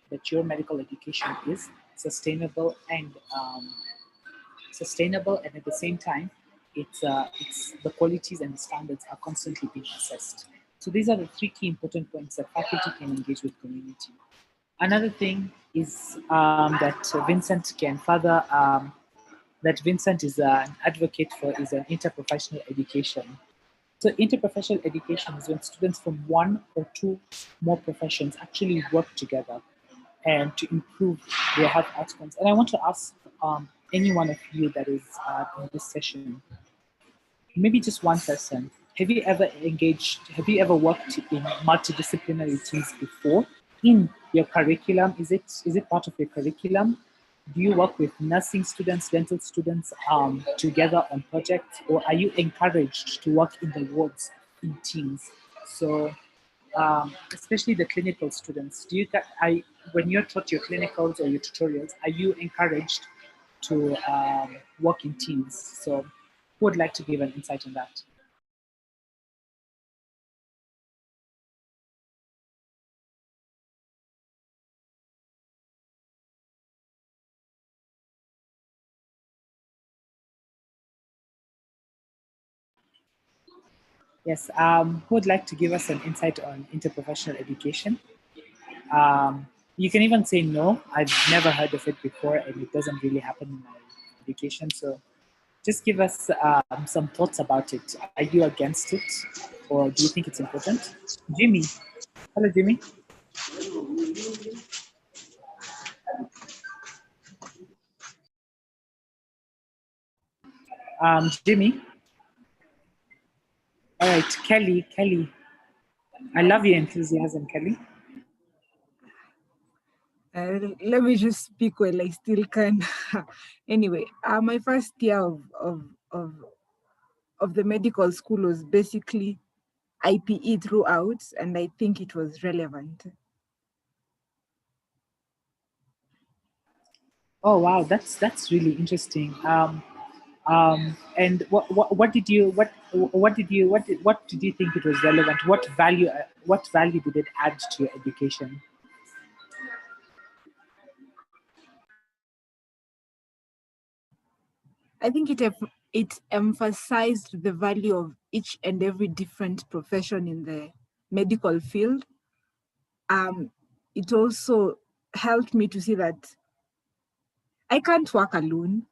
that your medical education is sustainable, and at the same time, it's the qualities and the standards are constantly being assessed. So these are the three key important points that faculty can engage with community. Another thing is that Vincent can further that Vincent is an advocate for is an interprofessional education. So interprofessional education is when students from one or two more professions actually work together and to improve their health outcomes. And I want to ask any one of you that is in this session, maybe just one person, have you ever worked in multidisciplinary teams before in your curriculum? Is it part of your curriculum? Do you work with nursing students, dental students together on projects, or are you encouraged to work in the wards in teams? So especially the clinical students, when you're taught your clinicals or your tutorials, are you encouraged to work in teams? So who would like to give an insight on that? Yes, who would like to give us an insight on interprofessional education? You can even say no, I've never heard of it before and it doesn't really happen in my education. So just give us some thoughts about it. Are you against it or do you think it's important? Jimmy. Hello, Jimmy. Jimmy. All right, Kelly. I love your enthusiasm, Kelly. Let me just speak while I still can. Anyway, my first year of the medical school was basically IPE throughout, and I think it was relevant. Oh wow, that's really interesting. And what did you what did you think it was relevant? What value did it add to your education? I think it emphasized the value of each and every different profession in the medical field. It also helped me to see that I can't work alone,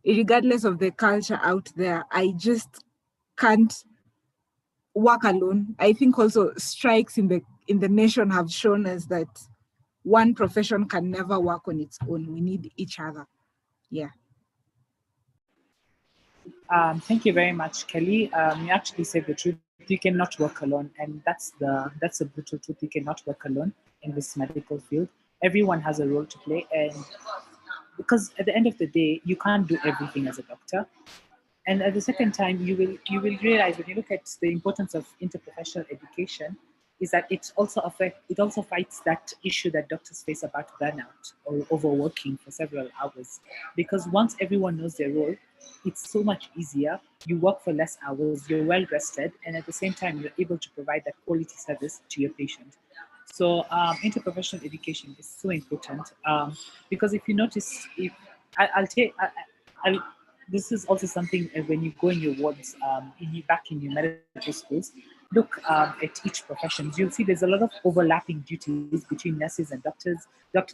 regardless of the culture out there. I just can't work alone. I think also strikes in the nation have shown us that one profession can never work on its own. We need each other. Yeah. Thank you very much, Kelly. You actually said the truth. You cannot work alone, and that's a brutal truth. You cannot work alone in this medical field. Everyone has a role to play, and because at the end of the day, you can't do everything as a doctor. And at the second time, you will realize when you look at the importance of interprofessional education, is that it also fights that issue that doctors face about burnout or overworking for several hours. Because once everyone knows their role, it's so much easier. You work for less hours, you're well rested, and at the same time, you're able to provide that quality service to your patient. So interprofessional education is so important because if you notice, if I'll take, I'll, this is also something when you go in your wards, back in your medical schools, look at each profession. You'll see there's a lot of overlapping duties between nurses and doctors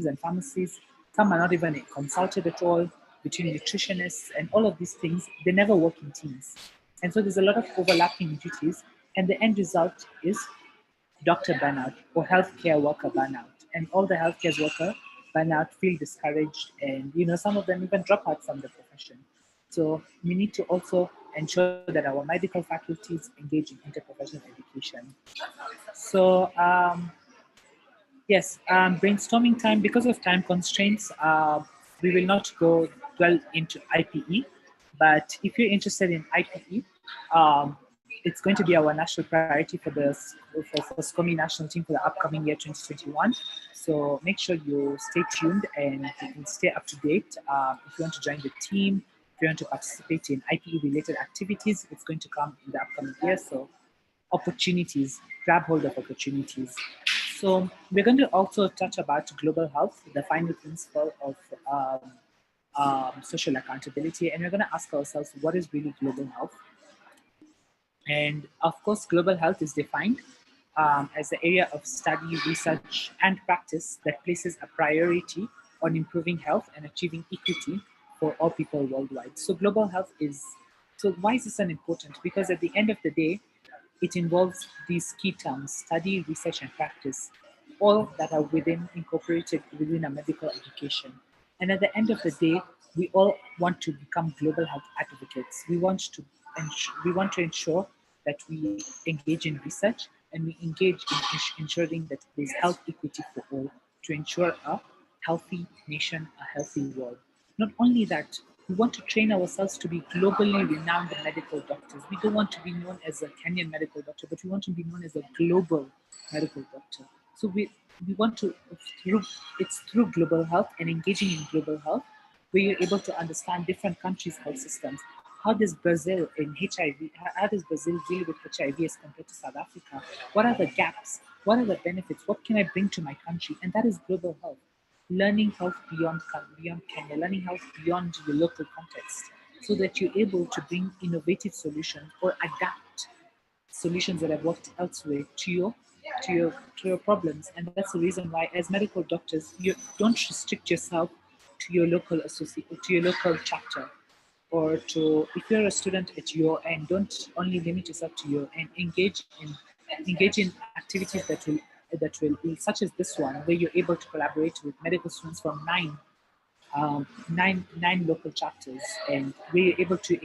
and pharmacists. Some are not even consulted at all, between nutritionists and all of these things. They never work in teams. And so there's a lot of overlapping duties. And the end result is doctor burnout or healthcare worker burnout. And all the healthcare worker burnout feel discouraged and some of them even drop out from the profession. So we need to also ensure that our medical faculties engage in interprofessional education. So yes, brainstorming time, because of time constraints, we will not go dwell into IPE, but if you're interested in IPE, it's going to be our national priority for SCOME national team for the upcoming year 2021. So make sure you stay tuned and you can stay up to date if you want to join the team. if you want to participate in IPE-related activities, it's going to come in the upcoming year. So opportunities, grab hold of opportunities. So we're going to also touch about global health, the final principle of social accountability. And we're going to ask ourselves, what is really global health? And of course, global health is defined as the area of study, research, and practice that places a priority on improving health and achieving equity for all people worldwide. So global health is, so why is this important? Because at the end of the day, it involves these key terms: study, research, and practice, all that are incorporated within a medical education. And at the end of the day, we all want to become global health advocates. We want to ensure that we engage in research and we engage in ensuring that there's health equity for all, to ensure a healthy nation, a healthy world. Not only that, we want to train ourselves to be globally renowned medical doctors. We don't want to be known as a Kenyan medical doctor, but we want to be known as a global medical doctor. So we want to, it's through global health and engaging in global health where you're able to understand different countries' health systems. How does Brazil in HIV, how does Brazil deal with HIV as compared to South Africa? What are the gaps? What are the benefits? What can I bring to my country? And that is global health. Learning health beyond Kenya, learning health beyond your local context, so that you're able to bring innovative solutions or adapt solutions that have worked elsewhere to your problems. And that's the reason why, as medical doctors, you don't restrict yourself to your local chapter, or to, if you're a student at your end, don't only limit yourself to your end. Engage in activities that will be such as this one, where you're able to collaborate with medical students from nine local chapters, and where you're able to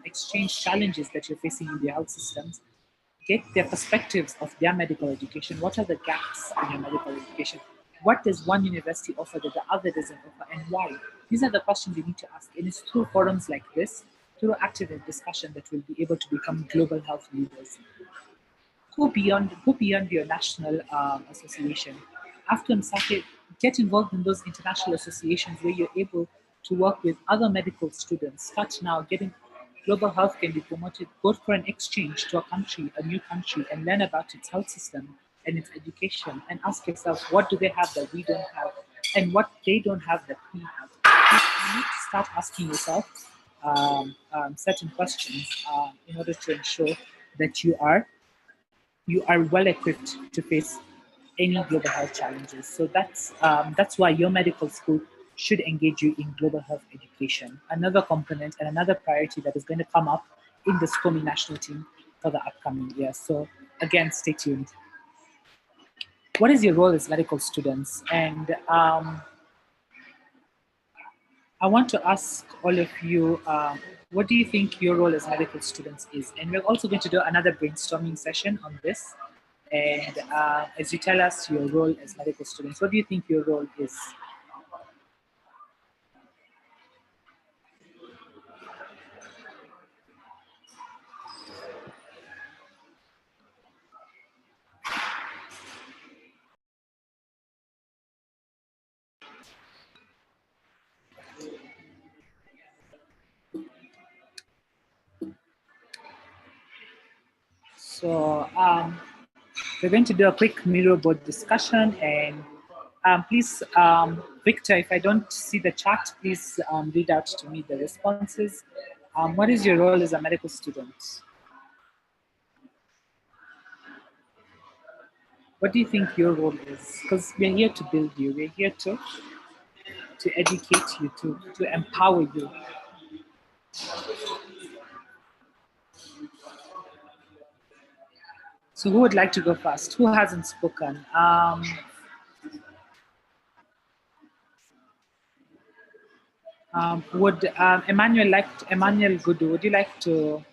exchange challenges that you're facing in the health systems, get their perspectives of their medical education. What are the gaps in your medical education? What does one university offer that the other doesn't offer, and why? These are the questions you need to ask. And it's through forums like this, through active discussion, that we'll be able to become global health leaders. Go beyond your national association. After MSAKE, get involved in those international associations where you're able to work with other medical students. Start now. Global health can be promoted. Go for an exchange to a new country, and learn about its health system and its education, and ask yourself, what do they have that we don't have, and what they don't have that we have. You need to start asking yourself certain questions in order to ensure that you are well equipped to face any global health challenges. So that's why your medical school should engage you in global health education. Another component and another priority that is going to come up in the SCOME national team for the upcoming year. So again, stay tuned. What is your role as medical students? And I want to ask all of you, what do you think your role as medical students is? And we're also going to do another brainstorming session on this. And as you tell us your role as medical students, what do you think your role is? So we're going to do a quick mirror board discussion, and please, Victor, if I don't see the chat, please read out to me the responses. What is your role as a medical student? What do you think your role is? Because we're here to build you. We're here to educate you, to empower you. So who would like to go first? Who hasn't spoken? Would Emmanuel Gudu, would you like to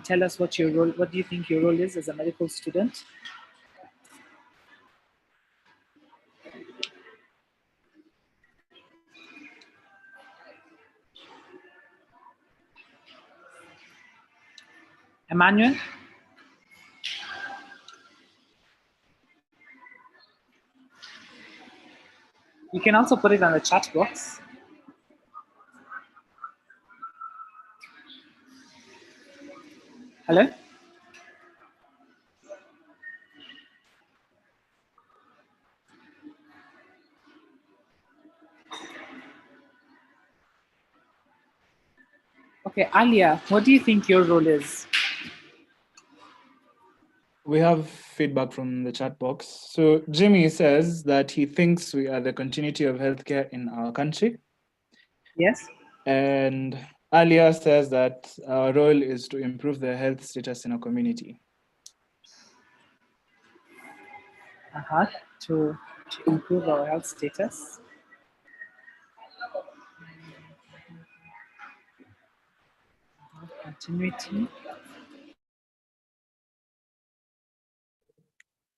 tell us what do you think your role is as a medical student? Emmanuel? You can also put it on the chat box. Hello? Okay, Alia, what do you think your role is? We have feedback from the chat box. So Jimmy says that he thinks we are the continuity of healthcare in our country. Yes. And Alia says that our role is to improve the health status in our community. To improve our health status. Continuity.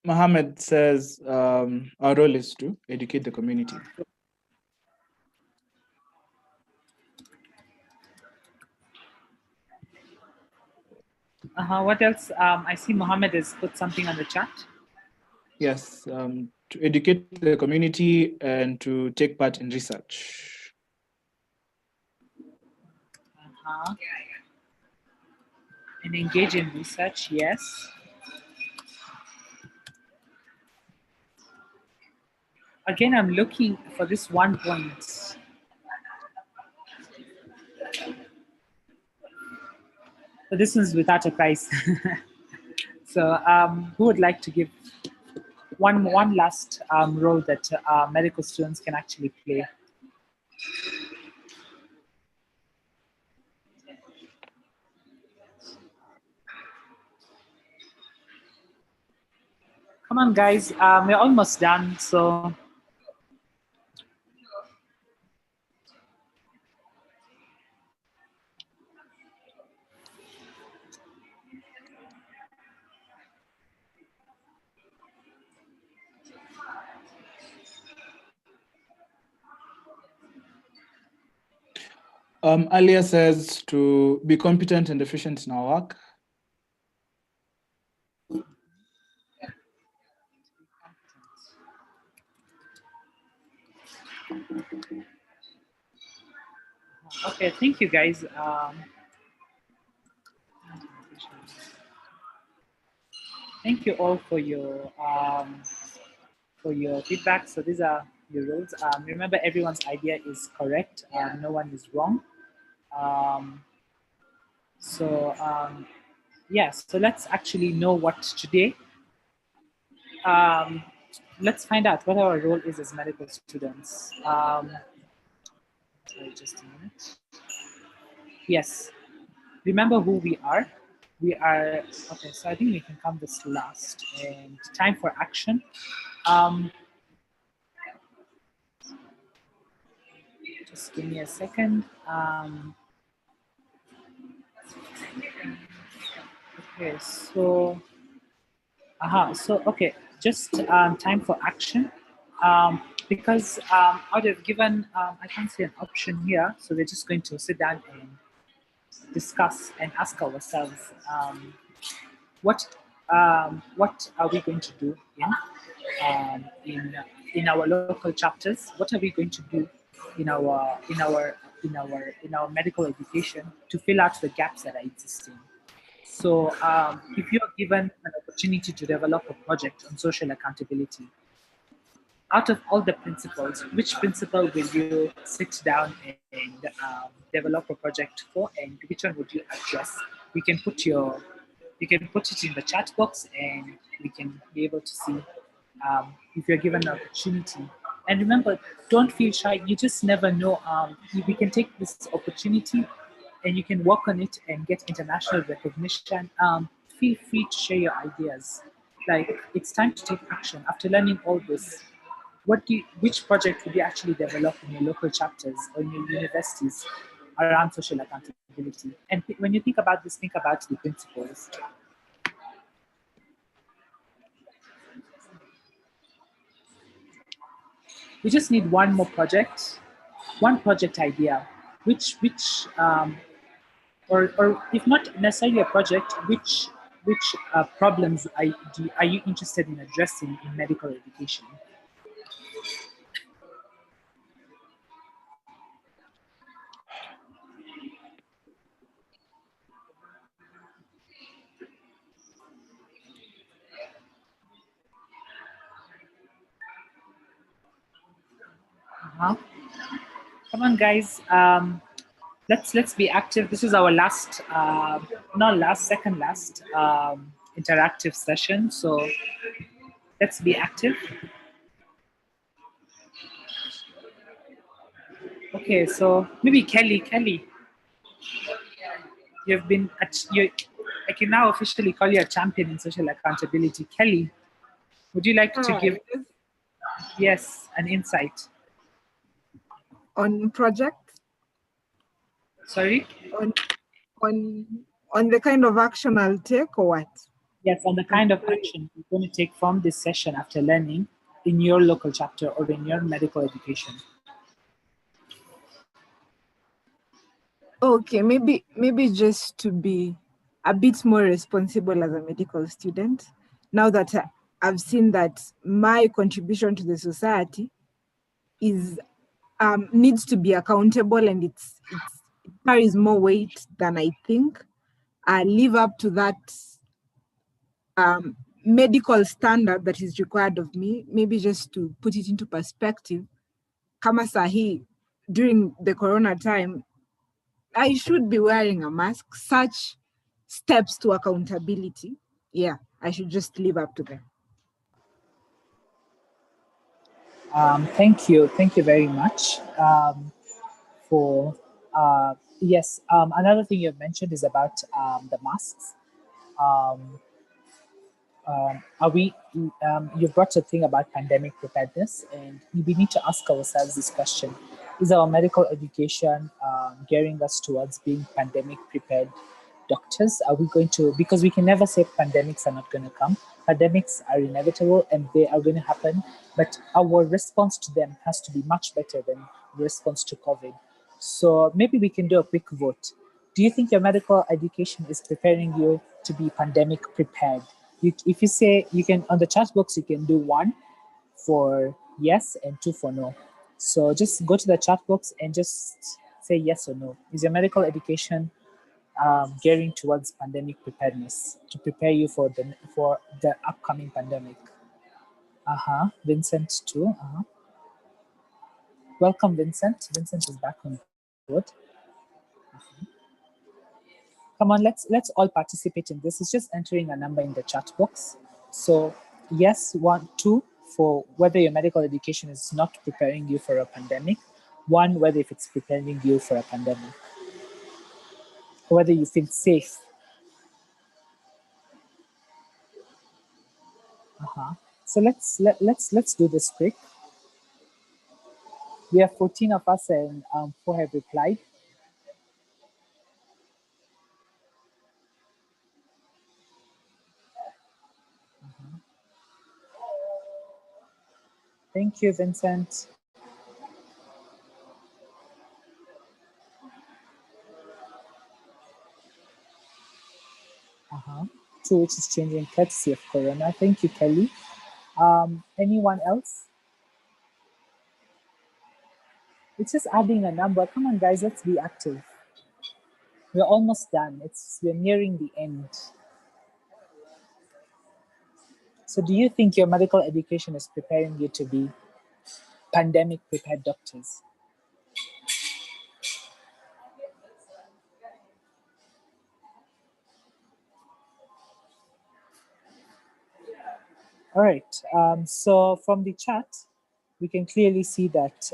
Mohammed says our role is to educate the community. What else? I see Mohammed has put something on the chat. Yes, to educate the community and to take part in research. And engage in research, yes. Again, I'm looking for this one point. But this one's without a price. So who would like to give one last role that medical students can actually play? Come on, guys. We're almost done, so. Alia says to be competent and efficient in our work. Okay, thank you, guys. Thank you all for your feedback. So these are your roles. Remember, everyone's idea is correct. No one is wrong. Yes, so let's actually know what today. Let's find out what our role is as medical students. Sorry, just a minute. Yes, remember who we are. We are, okay, so I think we can come this last. And time for action. Just give me a second. Okay, so, okay, just time for action. Because out of given, I can't see an option here, so we're just going to sit down and discuss and ask ourselves what are we going to do in our local chapters? What are we going to do in our medical education to fill out the gaps that are existing? So if you're given an opportunity to develop a project on social accountability, out of all the principles, which principle will you sit down and develop a project for, and which one would you address? You can put it in the chat box, and we can be able to see if you're given an opportunity. And remember, don't feel shy. You just never know. We can take this opportunity, and you can work on it and get international recognition. Feel free to share your ideas. Like, it's time to take action after learning all this. Which project would you actually develop in your local chapters or in your universities around social accountability? And when you think about this, think about the principles. We just need one more project, one project idea, or if not necessarily a project, which problems are you interested in addressing in medical education? Come on, guys. Let's be active. This is our last, not last, second last interactive session. So let's be active. Okay, so maybe Kelly, you've been I can now officially call you a champion in social accountability. Kelly, would you like to give an insight on project? Sorry? On the kind of action I'll take, or what? Yes, on the kind of action you're going to take from this session after learning in your local chapter or in your medical education. Okay, maybe just to be a bit more responsible as a medical student. Now that I've seen that my contribution to the society is needs to be accountable, and it carries more weight than I think. I live up to that medical standard that is required of me. Maybe just to put it into perspective, kama sahi during the corona time, I should be wearing a mask. Such steps to accountability, yeah, I should just live up to them. Thank you very much for yes. Another thing you've mentioned is about the masks. You've brought a thing about pandemic preparedness, and we need to ask ourselves this question: is our medical education gearing us towards being pandemic prepared doctors? Are we going to, because we can never say pandemics are not going to come. Pandemics are inevitable and they are going to happen, but our response to them has to be much better than the response to COVID. So maybe we can do a quick vote. Do you think your medical education is preparing you to be pandemic prepared? If you say, you can, on the chat box, you can do 1 for yes and 2 for no. So just go to the chat box and just say yes or no. Is your medical education gearing towards pandemic preparedness to prepare you for the upcoming pandemic? Vincent too. Welcome, Vincent. Vincent is back on board. Come on, let's all participate in this. It's just entering a number in the chat box. So yes, 1, 2 for whether your medical education is not preparing you for a pandemic. 1 whether if it's preparing you for a pandemic. Whether you feel safe. So let's do this quick. We have 14 of us and 4 have replied. Thank you, Vincent. True, which is changing courtesy of Corona. Thank you, Kelly. Anyone else? It's just adding a number. Come on, guys, let's be active. We're almost done. We're nearing the end. So do you think your medical education is preparing you to be pandemic prepared doctors? All right, so from the chat, we can clearly see that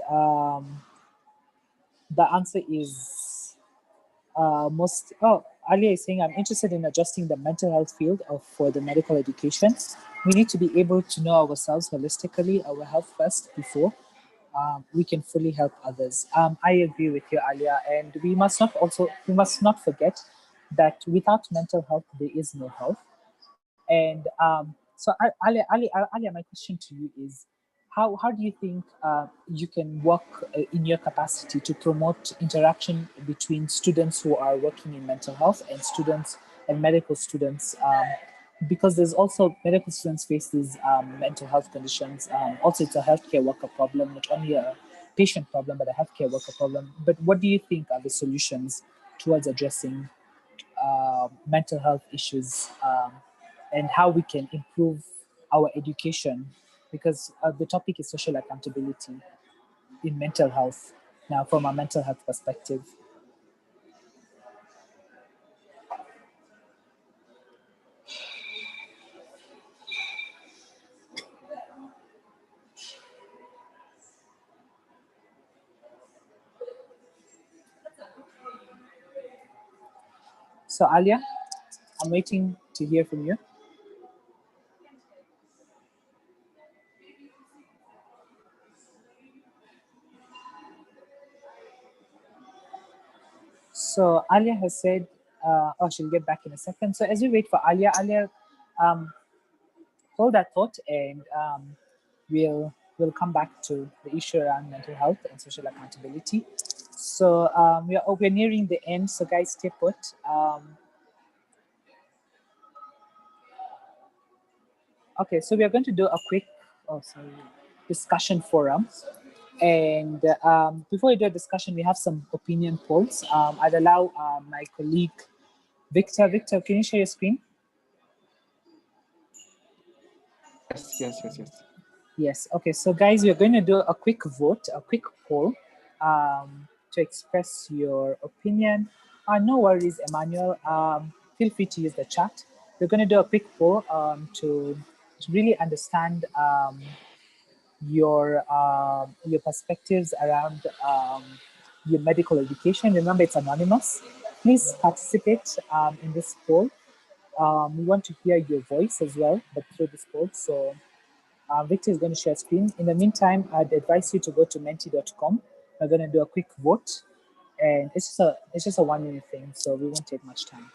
the answer is Ali is saying, I'm interested in adjusting the mental health field for the medical education. We need to be able to know ourselves holistically, our health first, before we can fully help others. I agree with you, Alia, and we must not forget that without mental health, there is no health. And so, Alia, my question to you is, how do you think you can work in your capacity to promote interaction between students who are working in mental health and students and medical students? Because there's also medical students face these mental health conditions. Also, it's a healthcare worker problem, not only a patient problem, but a healthcare worker problem. But what do you think are the solutions towards addressing mental health issues and how we can improve our education? Because the topic is social accountability. in mental health now from a mental health perspective? So Alia, I'm waiting to hear from you. So Alia has said, oh, she'll get back in a second. So as we wait for Alia, hold that thought, and we'll come back to the issue around mental health and social accountability. So we're nearing the end. So guys, stay put. Okay, so we are going to do a quick discussion forum. And before we do a discussion, we have some opinion polls. I'd allow my colleague, Victor. Victor, can you share your screen? Yes. Yes, okay, so guys, we're going to do a quick vote, a quick poll to express your opinion. No worries, Emmanuel. Feel free to use the chat. We're going to do a quick poll to really understand your perspectives around your medical education. Remember, it's anonymous. Please participate in this poll. We want to hear your voice as well, but through this poll. So Victor is going to share screen. In the meantime, I'd advise you to go to menti.com. We're going to do a quick vote, and it's just a 1 minute thing, so we won't take much time.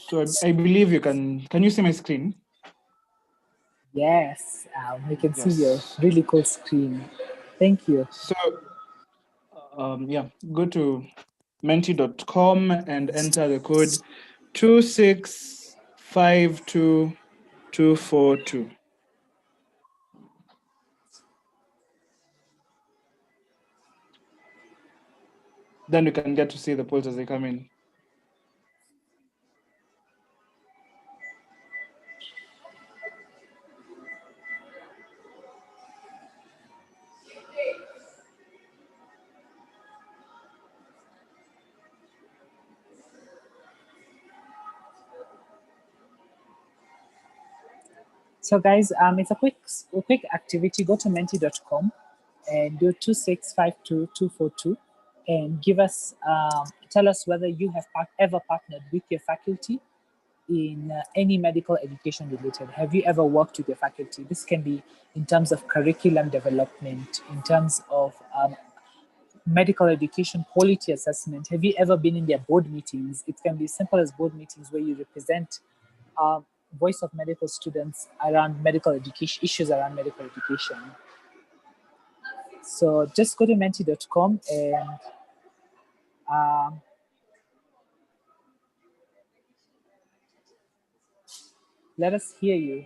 So I believe you can you see my screen? Yes, we can see your really cool screen. Thank you. So yeah, go to menti.com and enter the code 2652242. Then you can get to see the polls as they come in. So guys, it's a quick activity. Go to menti.com and do 2652242 and give us tell us whether you have ever partnered with your faculty in any medical education related. Have you ever worked with your faculty? This can be in terms of curriculum development, in terms of medical education quality assessment. Have you ever been in their board meetings? It can be simple as board meetings where you represent voice of medical students around medical education, issues around medical education. So just go to menti.com and let us hear you.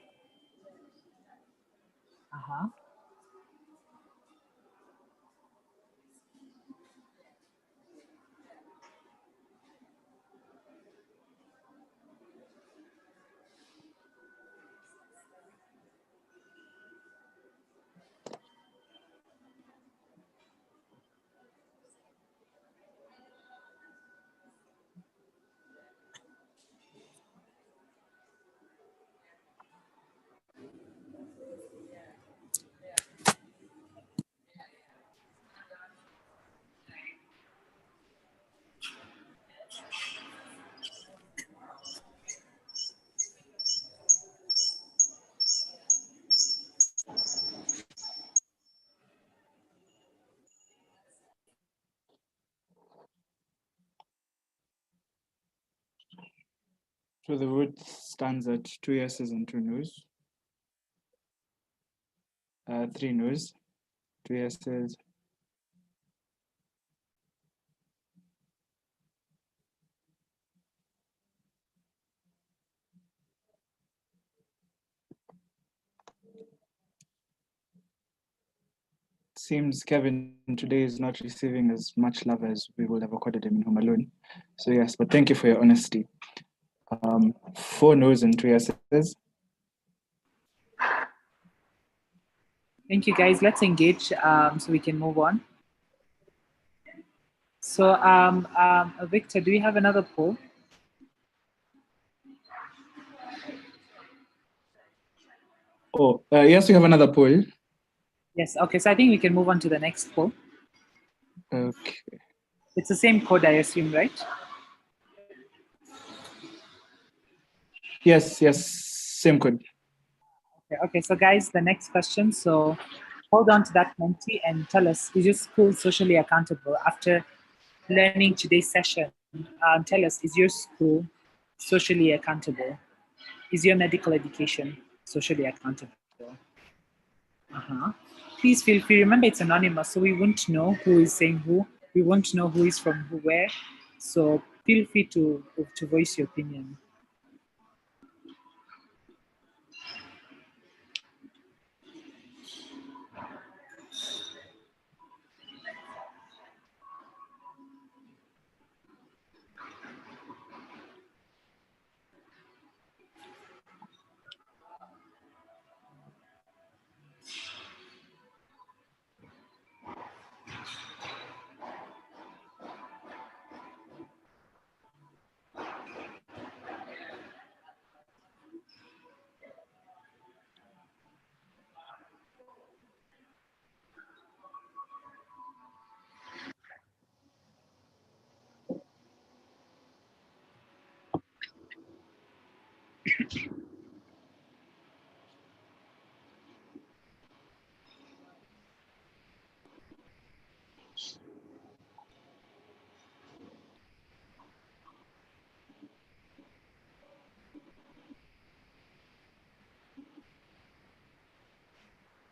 So the vote stands at 2 yeses and 2 noes. 3 noes, 2 yeses. Seems Kevin today is not receiving as much love as we would have accorded him in Home Alone. So yes, but thank you for your honesty. 4 no's and 2 yeses. Thank you, guys. Let's engage so we can move on. So, Victor, do you have another poll? Oh, yes, we have another poll. Yes. Okay. So I think we can move on to the next poll. Okay. It's the same code, I assume, right? Yes, same code. Okay. So, guys, the next question. So, hold on to that Menti and tell us: is your school socially accountable? After learning today's session, tell us: is your school socially accountable? Is your medical education socially accountable? Please feel free. Remember, it's anonymous, so we won't know who is saying who. We won't know who is from who where. So feel free to voice your opinion.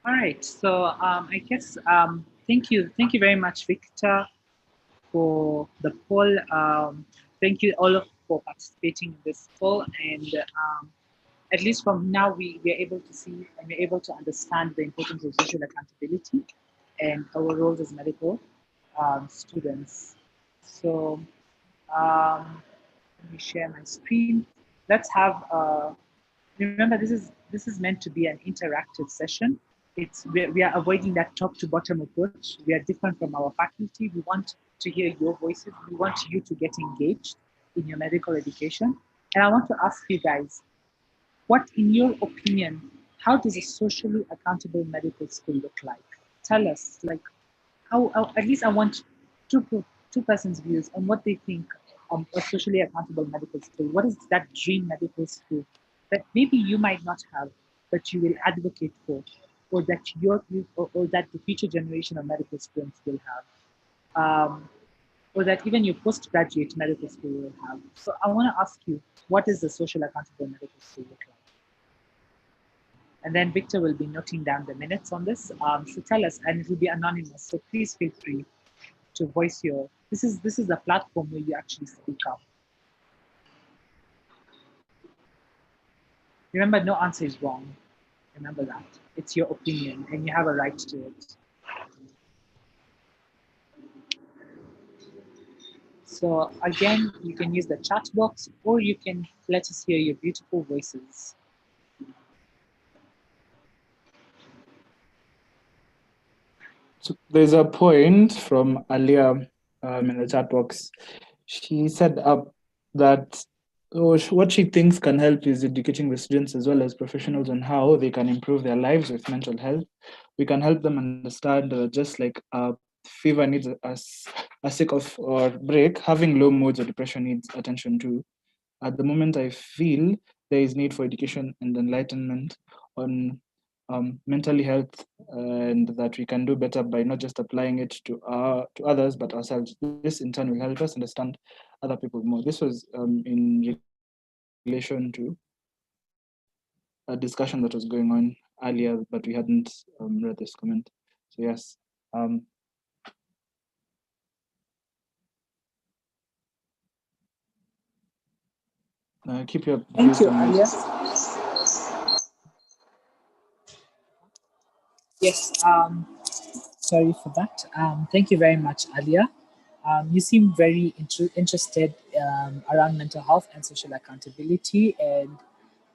All right. So I guess thank you very much, Victor, for the poll. Thank you all for participating in this poll, and at least from now we are able to see and we're able to understand the importance of social accountability and our roles as medical students. So let me share my screen. Let's have remember this is meant to be an interactive session. We are avoiding that top to bottom approach. We are different from our faculty. We want to hear your voices. We want you to get engaged in your medical education. And I want to ask you guys, what, in your opinion, how does a socially accountable medical school look like? Tell us, like, how at least I want two persons' views on what they think a socially accountable medical school. What is that dream medical school that maybe you might not have, but you will advocate for, or that or that the future generation of medical students will have, or that even your postgraduate medical school will have. So I want to ask you, what is the social accountable medical school look like? And then Victor will be noting down the minutes on this. So tell us, and it will be anonymous. So please feel free to voice your. This is a platform where you actually speak up. Remember, no answer is wrong. Remember that. It's your opinion, and you have a right to it. So again, you can use the chat box, or you can let us hear your beautiful voices. So there's a point from Alia in the chat box. She said that what she thinks can help is educating the students as well as professionals on how they can improve their lives with mental health. We can help them understand just like fever needs a sick of or break, having low moods or depression needs attention too. At the moment, I feel there is need for education and enlightenment on mental health, and that we can do better by not just applying it to others but ourselves. This in turn will help us understand other people more. This was in relation to a discussion that was going on earlier, but we hadn't read this comment. So yes. Keep your Thank you, Alia. Yes, sorry for that. Thank you very much, Alia. You seem very interested around mental health and social accountability. And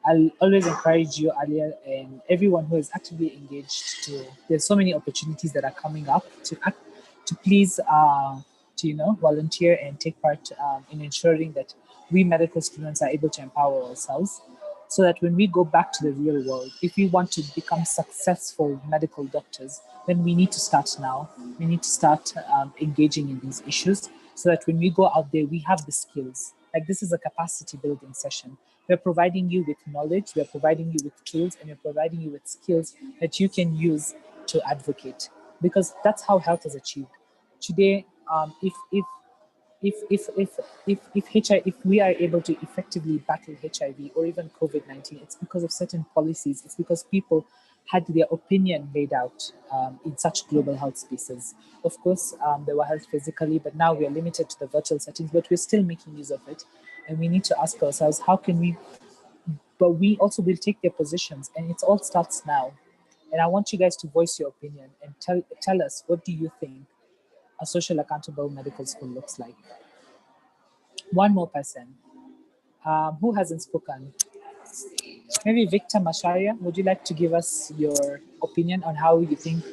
I'll always encourage you, Alia, and everyone who is actively engaged to. There's so many opportunities that are coming up to please volunteer and take part in ensuring that we medical students are able to empower ourselves, so that when we go back to the real world, if we want to become successful medical doctors, then we need to start now. We need to start engaging in these issues, so that when we go out there, we have the skills. Like, this is a capacity building session. We're providing you with knowledge, we're providing you with tools, and we're providing you with skills that you can use to advocate, because that's how health is achieved. Today, if we are able to effectively battle HIV or even COVID-19, it's because of certain policies. It's because people had their opinion laid out in such global health spaces. Of course, they were held physically, but now we are limited to the virtual settings, but we're still making use of it. And we need to ask ourselves, how can we, but we also will take their positions, and it all starts now. And I want you guys to voice your opinion and tell us, what do you think a social accountable medical school looks like? One more person. Who hasn't spoken? Maybe Victor Masharia, would you like to give us your opinion on how you think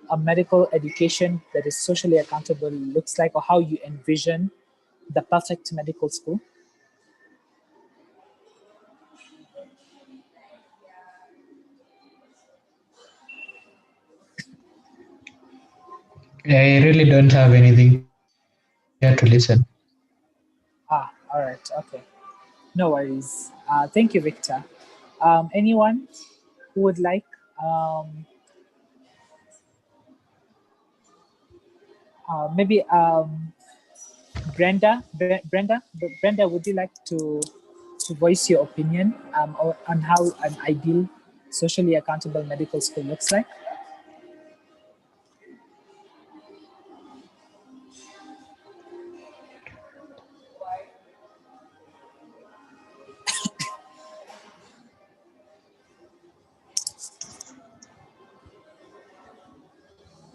a medical education that is socially accountable looks like, or how you envision the perfect medical school? I really don't have anything here to listen. All right, okay. No worries. Thank you, Victor. Anyone who would like maybe Brenda, would you like to voice your opinion on how an ideal socially accountable medical school looks like?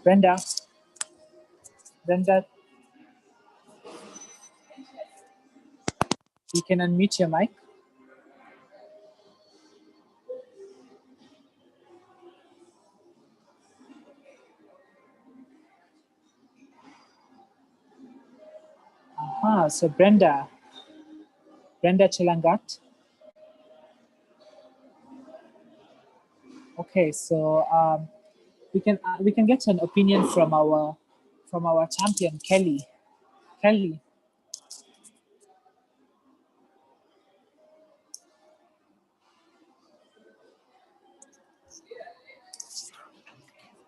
Brenda, you can unmute your mic. So Brenda Chelangat. Okay, so we can get an opinion from our champion Kelly. Kelly.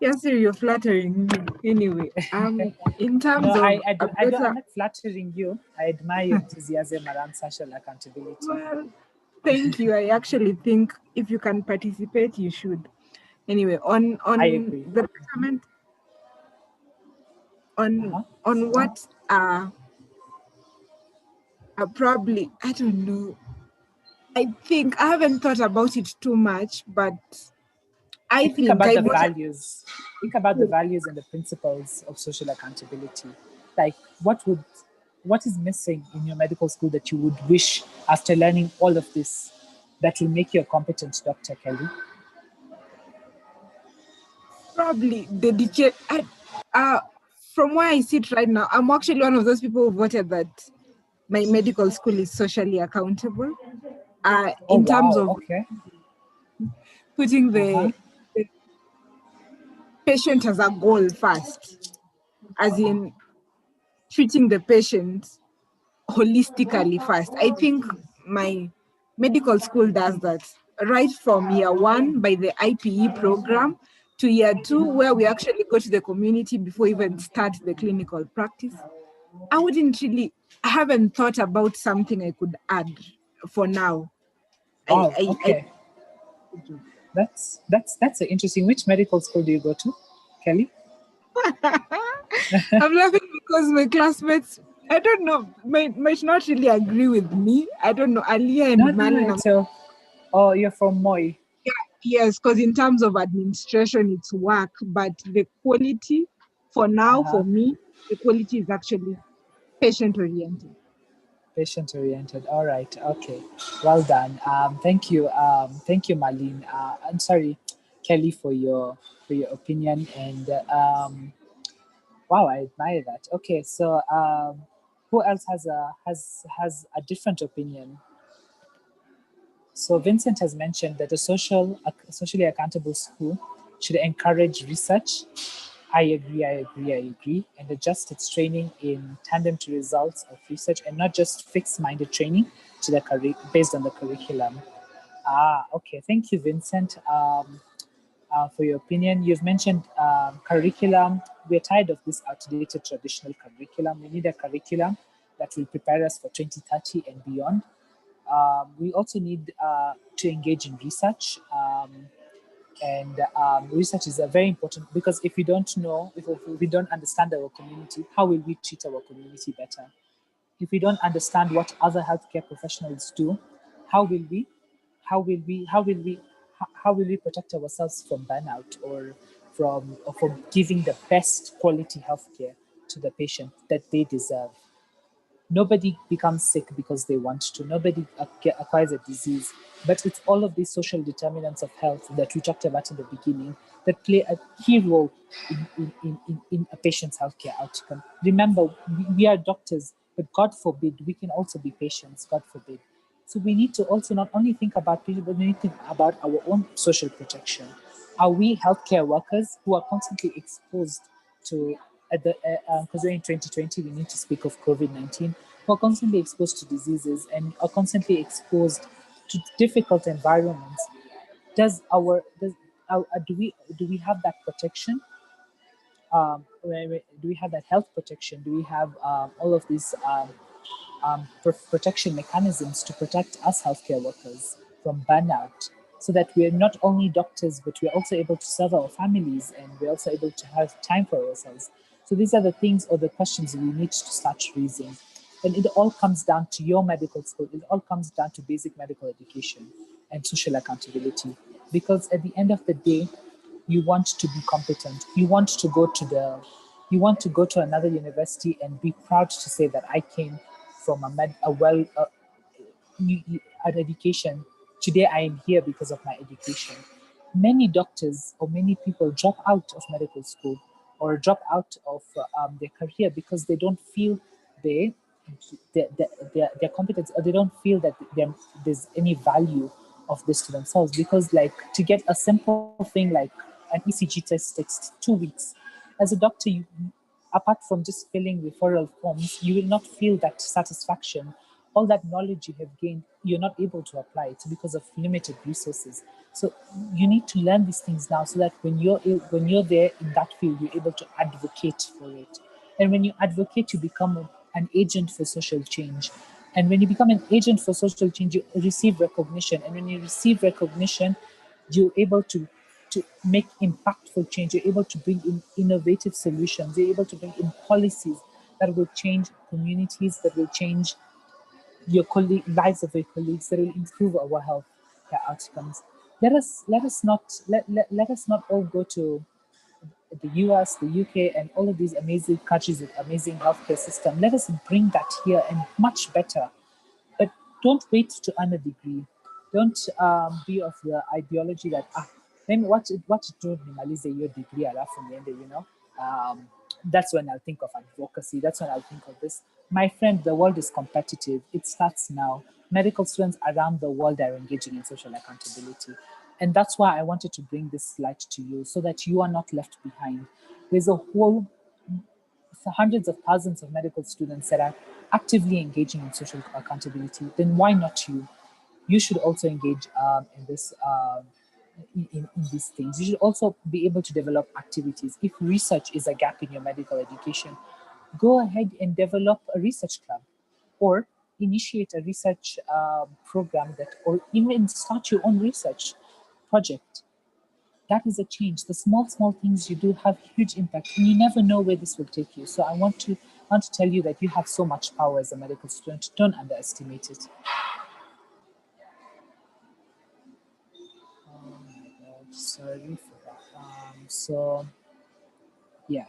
Yes, sir, you're flattering me. Anyway, in terms no, of I'm not flattering you. I admire your enthusiasm around social accountability. Well, thank you. I actually think if you can participate, you should. Anyway, on the comment on what probably, I don't know. I think I haven't thought about it too much, but I think about the values. Think about the values and the principles of social accountability. Like, what is missing in your medical school that you would wish, after learning all of this, that will make you a competent doctor, Kelly? Probably dedicate. From where I sit right now, I'm actually one of those people who voted that my medical school is socially accountable. In terms of putting the patient as a goal first, as in treating the patient holistically first. I think my medical school does that right from year one by the IPE program to year two, where we actually go to the community before we even start the clinical practice. I haven't thought about something I could add for now. That's interesting. Which medical school do you go to, Kelly? I'm laughing because my classmates, I don't know, might not really agree with me. I don't know, Aliyah and Malina. Oh, you're from Moi. Yeah, yes, because in terms of administration, it's work, but the quality, for now, for me, the quality is actually patient-oriented. Patient-oriented. All right. Okay. Well done. Thank you. Thank you, Marlene. I'm sorry, Kelly, for your opinion. And wow, I admire that. Okay. So who else has a different opinion? So Vincent has mentioned that a socially accountable school should encourage research. I agree, I agree, I agree, and adjust its training in tandem to results of research and not just fixed-minded training to the based on the curriculum. Okay. Thank you, Vincent, for your opinion. You've mentioned curriculum. We're tired of this outdated traditional curriculum. We need a curriculum that will prepare us for 2030 and beyond. We also need to engage in research. And research is a very important, because if we don't know, if we don't understand our community, how will we treat our community better? If we don't understand what other healthcare professionals do, how will we how will we how will we how will we protect ourselves from burnout, or from giving the best quality healthcare to the patient that they deserve? Nobody becomes sick because they want to. Nobody acquires a disease. But it's all of these social determinants of health that we talked about in the beginning that play a key role in a patient's healthcare outcome. Remember, we are doctors, but God forbid, we can also be patients, God forbid. So we need to also not only think about people, but we need to think about our own social protection. Are we healthcare workers who are constantly exposed to, because we're in 2020, we need to speak of COVID-19, who are constantly exposed to diseases and are constantly exposed to difficult environments? Do we have that protection? Do we have that health protection? Do we have all of these protection mechanisms to protect us healthcare workers from burnout, so that we are not only doctors, but we are also able to serve our families, and we're also able to have time for ourselves? So these are the things or the questions we need to start raising. And it all comes down to your medical school. It all comes down to basic medical education and social accountability. Because at the end of the day, you want to be competent. You want to go to another university and be proud to say that I came from an education. Today I am here because of my education. Many doctors or many people drop out of medical school or drop out of their career because they don't feel they their competence, or they don't feel that there's any value of this to themselves. Because, like, to get a simple thing like an ECG test takes 2 weeks. As a doctor, you, apart from just filling referral forms, you will not feel that satisfaction. All that knowledge you have gained, you're not able to apply it because of limited resources. So you need to learn these things now, so that when you're there in that field, you're able to advocate for it. And when you advocate, you become an agent for social change. And when you become an agent for social change, you receive recognition. And when you receive recognition, you're able to make impactful change. You're able to bring in innovative solutions. You're able to bring in policies that will change communities, that will change lives of your colleagues, that will improve our health care outcomes. Let us not all go to the US, the UK, and all of these amazing countries with amazing healthcare system. Let us bring that here, and much better. But don't wait to earn a degree. Don't be of the ideology that then what do minimalize your degree from the end, that's when I'll think of advocacy. That's when I'll think of this. My friend, the world is competitive. It starts now. Medical students around the world are engaging in social accountability. And that's why I wanted to bring this light to you, so that you are not left behind. There's a whole hundreds of thousands of medical students that are actively engaging in social accountability. Then why not you? You should also engage in this. In these things, you should also be able to develop activities. If research is a gap in your medical education, go ahead and develop a research club, or initiate a research program, or even start your own research project. That is a change. The small things you do have huge impact, and you never know where this will take you. So I want to tell you that you have so much power as a medical student. Don't underestimate it. Oh my God, sorry for that. So yeah.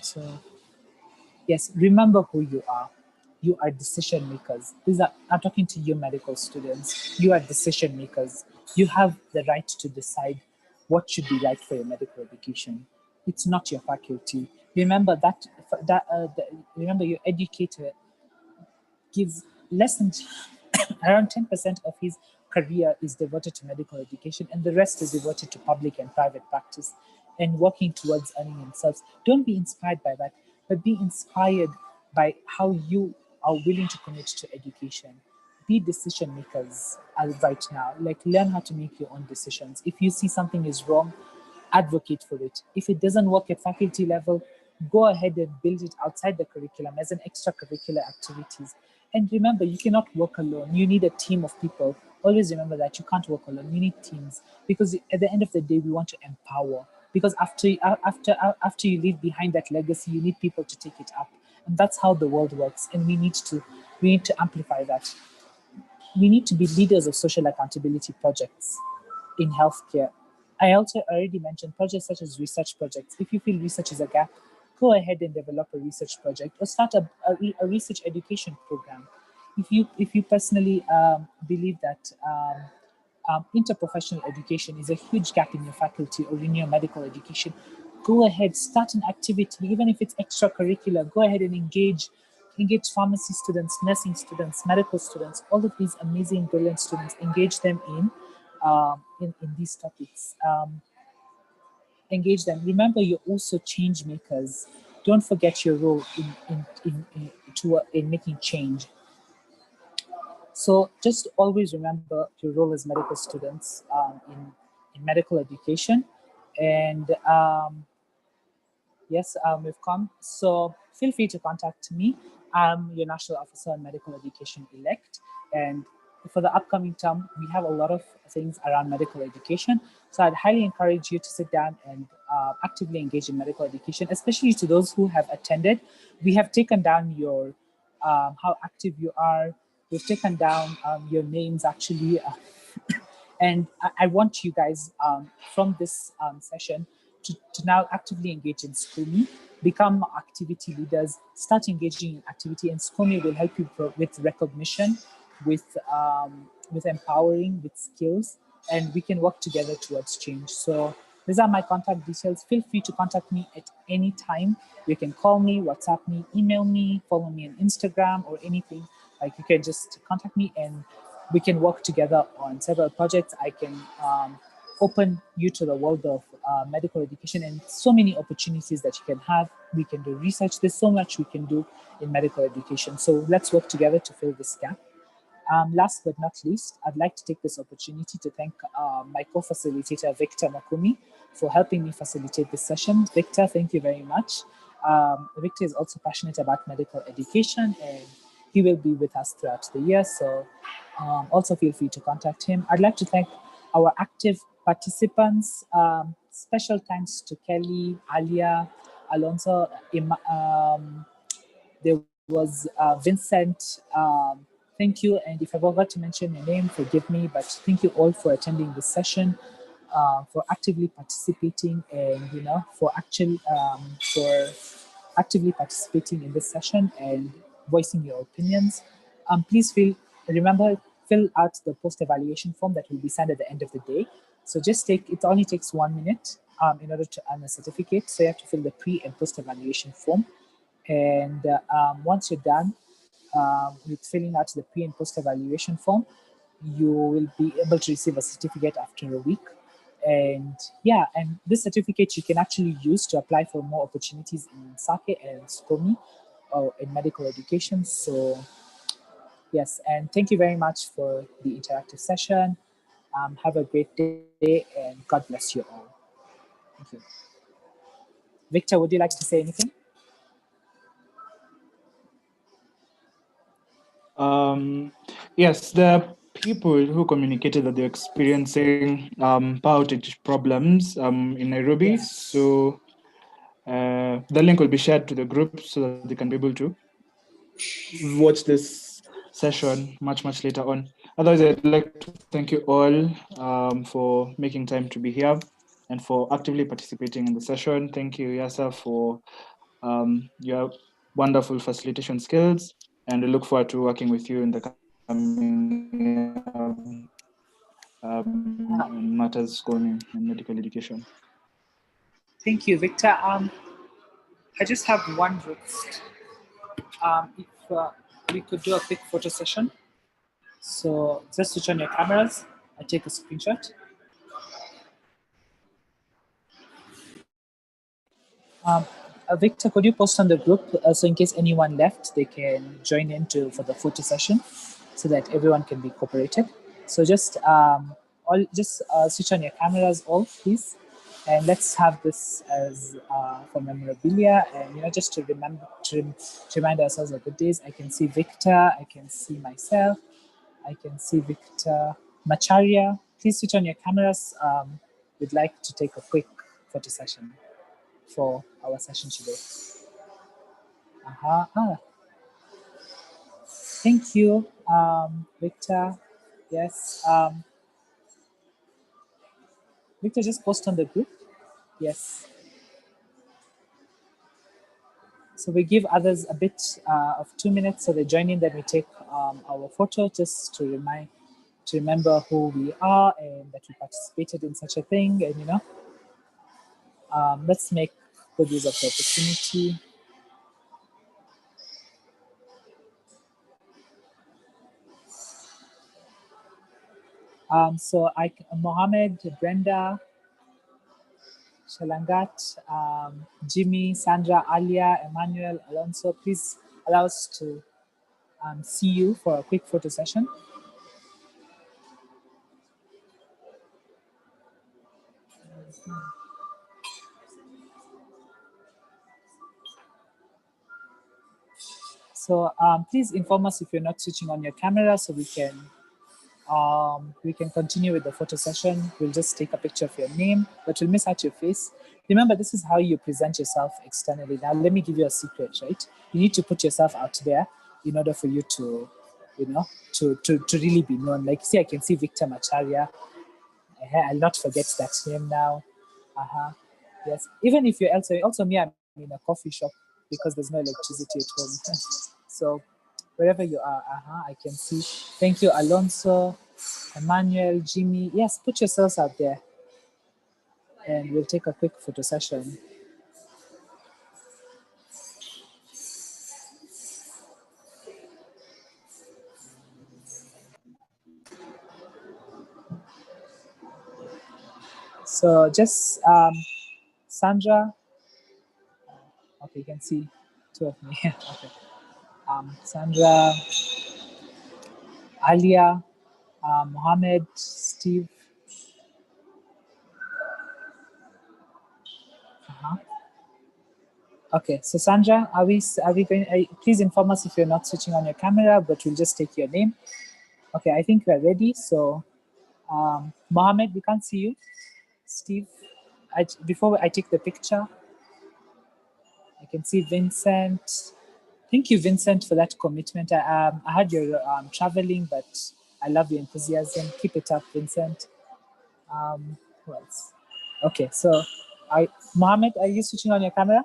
So yes, remember who you are. You are decision makers. I'm talking to you, medical students. You are decision makers. You have the right to decide what should be right for your medical education. It's not your faculty. Remember remember your educator gives less than around 10% of his career is devoted to medical education, and the rest is devoted to public and private practice and working towards earning themselves. Don't be inspired by that, but be inspired by how you are willing to commit to education. Be decision makers right now. Like, learn how to make your own decisions. If you see something is wrong, advocate for it. If it doesn't work at faculty level, go ahead and build it outside the curriculum as an extracurricular activities. And remember, you cannot work alone. You need a team of people. Always remember that you can't work alone. You need teams, because at the end of the day, we want to empower. Because after you leave behind that legacy, you need people to take it up, and that's how the world works. And we need to amplify that. We need to be leaders of social accountability projects in healthcare. I also already mentioned projects such as research projects. If you feel research is a gap, go ahead and develop a research project or start a research education program. If you personally believe that interprofessional education is a huge gap in your faculty or in your medical education, go ahead, start an activity, even if it's extracurricular. Go ahead and engage pharmacy students, nursing students, medical students, all of these amazing, brilliant students. Engage them in these topics. Engage them. Remember, you're also change makers. Don't forget your role in making change. So just always remember your role as medical students in medical education. And yes, we've come. So feel free to contact me. I'm your National Officer on Medical Education elect. And for the upcoming term, we have a lot of things around medical education. So I'd highly encourage you to sit down and actively engage in medical education, especially to those who have attended. We have taken down your how active you are. We've taken down your names actually. And I want you guys from this session to now actively engage in SCOME, become activity leaders, start engaging in activity, and SCOME will help you with recognition, with empowering, with skills, and we can work together towards change. So these are my contact details. Feel free to contact me at any time. You can call me, WhatsApp me, email me, follow me on Instagram or anything. Like, you can just contact me and we can work together on several projects. I can open you to the world of medical education and so many opportunities that you can have. We can do research. There's so much we can do in medical education. So let's work together to fill this gap. Last but not least, I'd like to take this opportunity to thank my co-facilitator, Victor Makumi, for helping me facilitate this session. Victor, thank you very much. Victor is also passionate about medical education, and he will be with us throughout the year. So also feel free to contact him. I'd like to thank our active participants. Special thanks to Kelly, Alia, Alonso. There was Vincent. Thank you. And if I forgot to mention your name, forgive me, but thank you all for attending this session, for actively participating, and for actively participating in this session and voicing your opinions. Please remember, fill out the post-evaluation form that will be signed at the end of the day. So it only takes 1 minute in order to earn a certificate. So you have to fill the pre and post-evaluation form. And once you're done with filling out the pre and post evaluation form, you will be able to receive a certificate after a week. And yeah, and this certificate you can actually use to apply for more opportunities in MSAKE and SCOME or in medical education. So yes, and thank you very much for the interactive session. Have a great day and God bless you all. Thank you. Victor, would you like to say anything? Yes, there are people who communicated that they're experiencing power outage problems in Nairobi. Yes. So the link will be shared to the group so that they can be able to watch this session much later on. Otherwise, I'd like to thank you all for making time to be here and for actively participating in the session. Thank you, Yasa, for your wonderful facilitation skills. and we look forward to working with you in the coming matters SCOME and medical education. Thank you, Victor. I just have one request. If we could do a quick photo session. So just switch on your cameras. I take a screenshot. Victor, could you post on the group so in case anyone left, they can join in for the photo session so that everyone can be cooperated. So just switch on your cameras all, please. And let's have this as for memorabilia and, just to remember, to remind ourselves of good days. I can see Victor, I can see myself, I can see Victor Macharia. Please switch on your cameras. We'd like to take a quick photo session for our session today. Thank you, Victor. Yes. Victor, just post on the group. Yes. So we give others a bit of 2 minutes so they join in, then we take our photo just to remember who we are and that we participated in such a thing. And, let's make good use of the opportunity. So Mohammed, Brenda, Shalangat, Jimmy, Sandra, Alia, Emmanuel, Alonso, please allow us to see you for a quick photo session. So please inform us if you're not switching on your camera so we can continue with the photo session. We'll just take a picture of your name, but we'll miss out your face. Remember, this is how you present yourself externally. Now, let me give you a secret, right? You need to put yourself out there in order for you to, to really be known. Like, see, I can see Victor Macharia. I'll not forget that name now. Yes, even if you're elsewhere, also me, I'm in a coffee shop because there's no electricity at home. So wherever you are, I can see. Thank you, Alonso, Emmanuel, Jimmy. Yes, put yourselves out there. And we'll take a quick photo session. So just Sandra. Okay, you can see two of me. Okay. Sandra, Alia, Mohammed, Steve. Okay, so Sandra, are we going? Please inform us if you're not switching on your camera, but we'll just take your name. Okay, I think we're ready. So, Mohammed, we can't see you. Steve, before I take the picture, I can see Vincent. Thank you, Vincent, for that commitment. I heard you're traveling, but I love your enthusiasm. Keep it up, Vincent. Who else? Okay, so Mohammed, are you switching on your camera?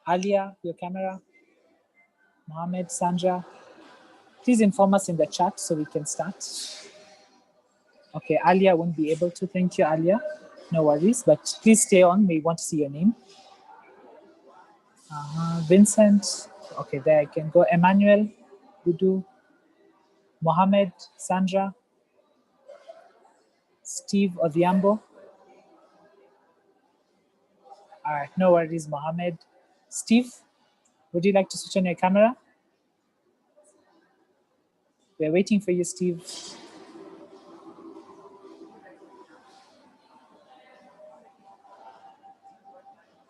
Alia, your camera? Mohammed, Sandra? Please inform us in the chat so we can start. Okay, Alia won't be able to. Thank you, Alia. No worries, but please stay on. We want to see your name. Vincent. Okay, there I can go. Emmanuel, Udu, Mohammed, Sandra, Steve Odhiambo. All right, no worries, Mohammed. Steve, would you like to switch on your camera? We're waiting for you, Steve.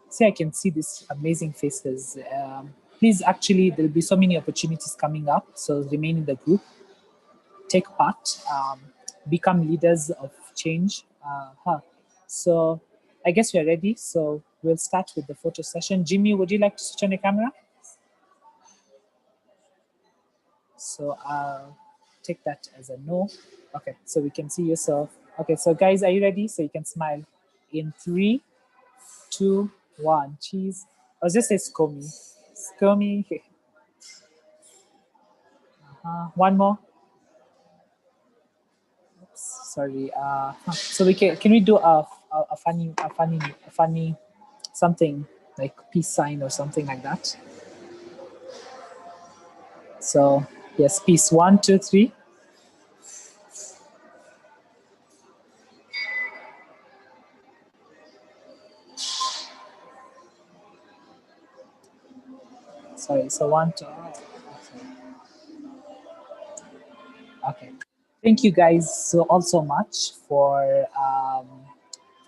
See, I can see these amazing faces. Please, actually, there'll be so many opportunities coming up, so remain in the group, take part, become leaders of change. So I guess we're ready, so we'll start with the photo session. Jimmy, would you like to switch on your camera? So I'll take that as a no. Okay, so we can see yourself. Okay, so guys, are you ready? So you can smile in 3, 2, 1. Cheese. was just say SCOME. SCOME. One more. Oops, sorry. So we can we do a funny something like peace sign or something like that? So yes, peace. 1, 2, 3. Sorry. So 1, 2. Okay. Thank you guys so much for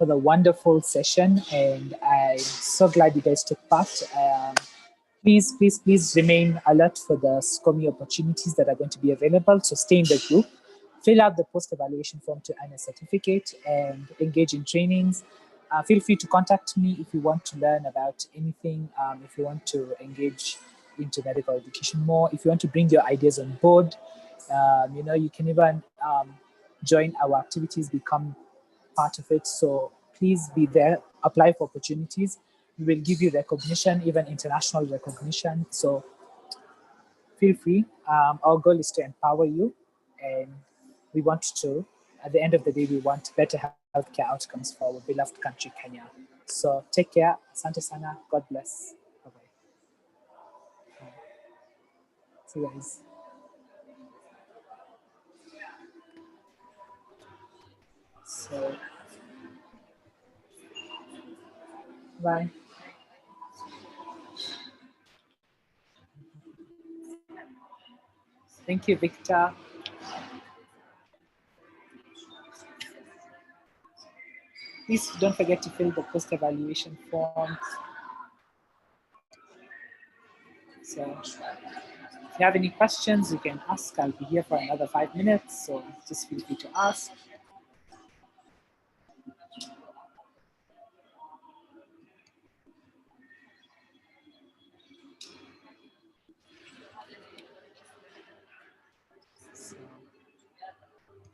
the wonderful session, and I'm so glad you guys took part. Please remain alert for the SCOME opportunities that are going to be available. So stay in the group, fill out the post-evaluation form to earn a certificate, and engage in trainings. Feel free to contact me if you want to learn about anything, if you want to engage into medical education more, if you want to bring your ideas on board. You can even join our activities, become part of it. So please be there, apply for opportunities. We will give you recognition, even international recognition. So feel free. Our goal is to empower you, and we want to, at the end of the day, we want better healthcare outcomes for our beloved country, Kenya. So take care. Asante sana. God bless. Bye-bye. See you guys. So, bye. Thank you, Victor. Please don't forget to fill the post-evaluation form. So if you have any questions, you can ask. I'll be here for another 5 minutes, so just feel free to ask.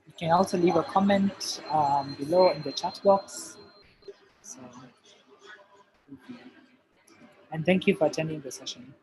You can also leave a comment below in the chat box. So, and thank you for attending the session.